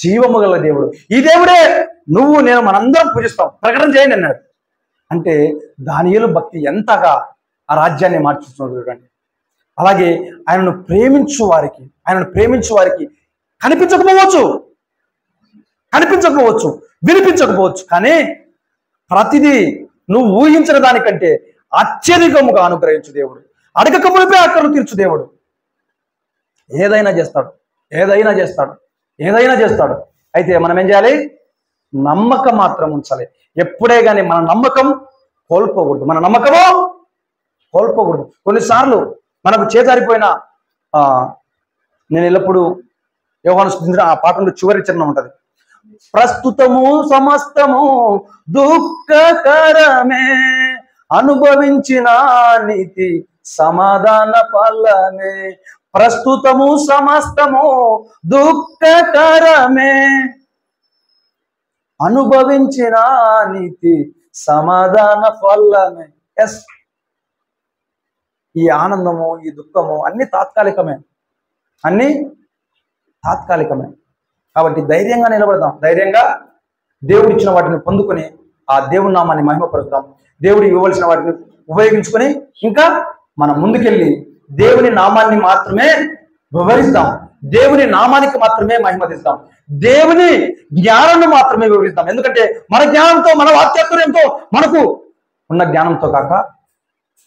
జీవము గల దేవుడు. ఈ దేవుడే నువ్వు నేను మనందరం పూజిస్తాం, ప్రకటన చేయండి అన్నాడు. అంటే దానియేలు భక్తి ఎంతగా ఆ రాజ్యాన్ని మార్చుతున్నది చూడండి. అలాగే ఆయనను ప్రేమించు వారికి కనిపించకపోవచ్చు, వినిపించకపోవచ్చు, కానీ ప్రతిదీ నువ్వు ఊహించిన దానికంటే అత్యధికముగా అనుగ్రహించు దేవుడు. అడగక మునిపే అక్కర్లు తీర్చు దేవుడు. ఏదైనా చేస్తాడు. అయితే మనం ఏం చేయాలి? నమ్మకం మాత్రం ఉంచాలి. ఎప్పుడే కానీ మన నమ్మకం కోల్పోకూడదు. కొన్నిసార్లు మనకు చేజారిపోయిన నేను ఎల్లప్పుడూ యోహాను స్తుతించిన ఆ పాఠంలో చివరి చరణం ఉంటది, ప్రస్తుతము సమస్తము దుఃఖకరమే, అనుభవించిన నీతి సమాధాన ఫలమే. ప్రస్తుతము సమస్తము దుఃఖకరమే, అనుభవించిన నీతి సమాధాన ఫలమే. ఎస్, ఈ ఆనందము, ఈ దుఃఖము అన్ని తాత్కాలికమే. కాబట్టి ధైర్యంగా నిలబడదాం. ధైర్యంగా దేవుడు ఇచ్చిన వాటిని పొందుకొని ఆ దేవుని నామాన్ని మహిమపరుద్దాం. దేవుడు ఇవ్వవలసిన వాటిని ఉపయోగించుకొని ఇంకా మనం ముందుకెళ్ళి దేవుని నామాన్ని మాత్రమే వివరిస్తాం, దేవుని నామానికి మాత్రమే మహిమతిస్తాం, దేవుని జ్ఞానాన్ని మాత్రమే వివరిస్తాం. ఎందుకంటే మన జ్ఞానంతో, మన వాక్చాతుర్యంతో, మనకు ఉన్న జ్ఞానంతో కాక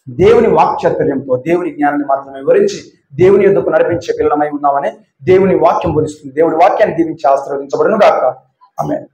దేవుని వాక్చాతుర్యంతో దేవుని జ్ఞానాన్ని మాత్రమే వివరించి దేవుని యొద్దకు నడిపించే పిల్లలమై ఉన్నామని దేవుని వాక్యం బోధిస్తుంది. దేవుని వాక్యాన్ని దీవించి ఆశీర్వదించబడును గాక. ఆమేన్.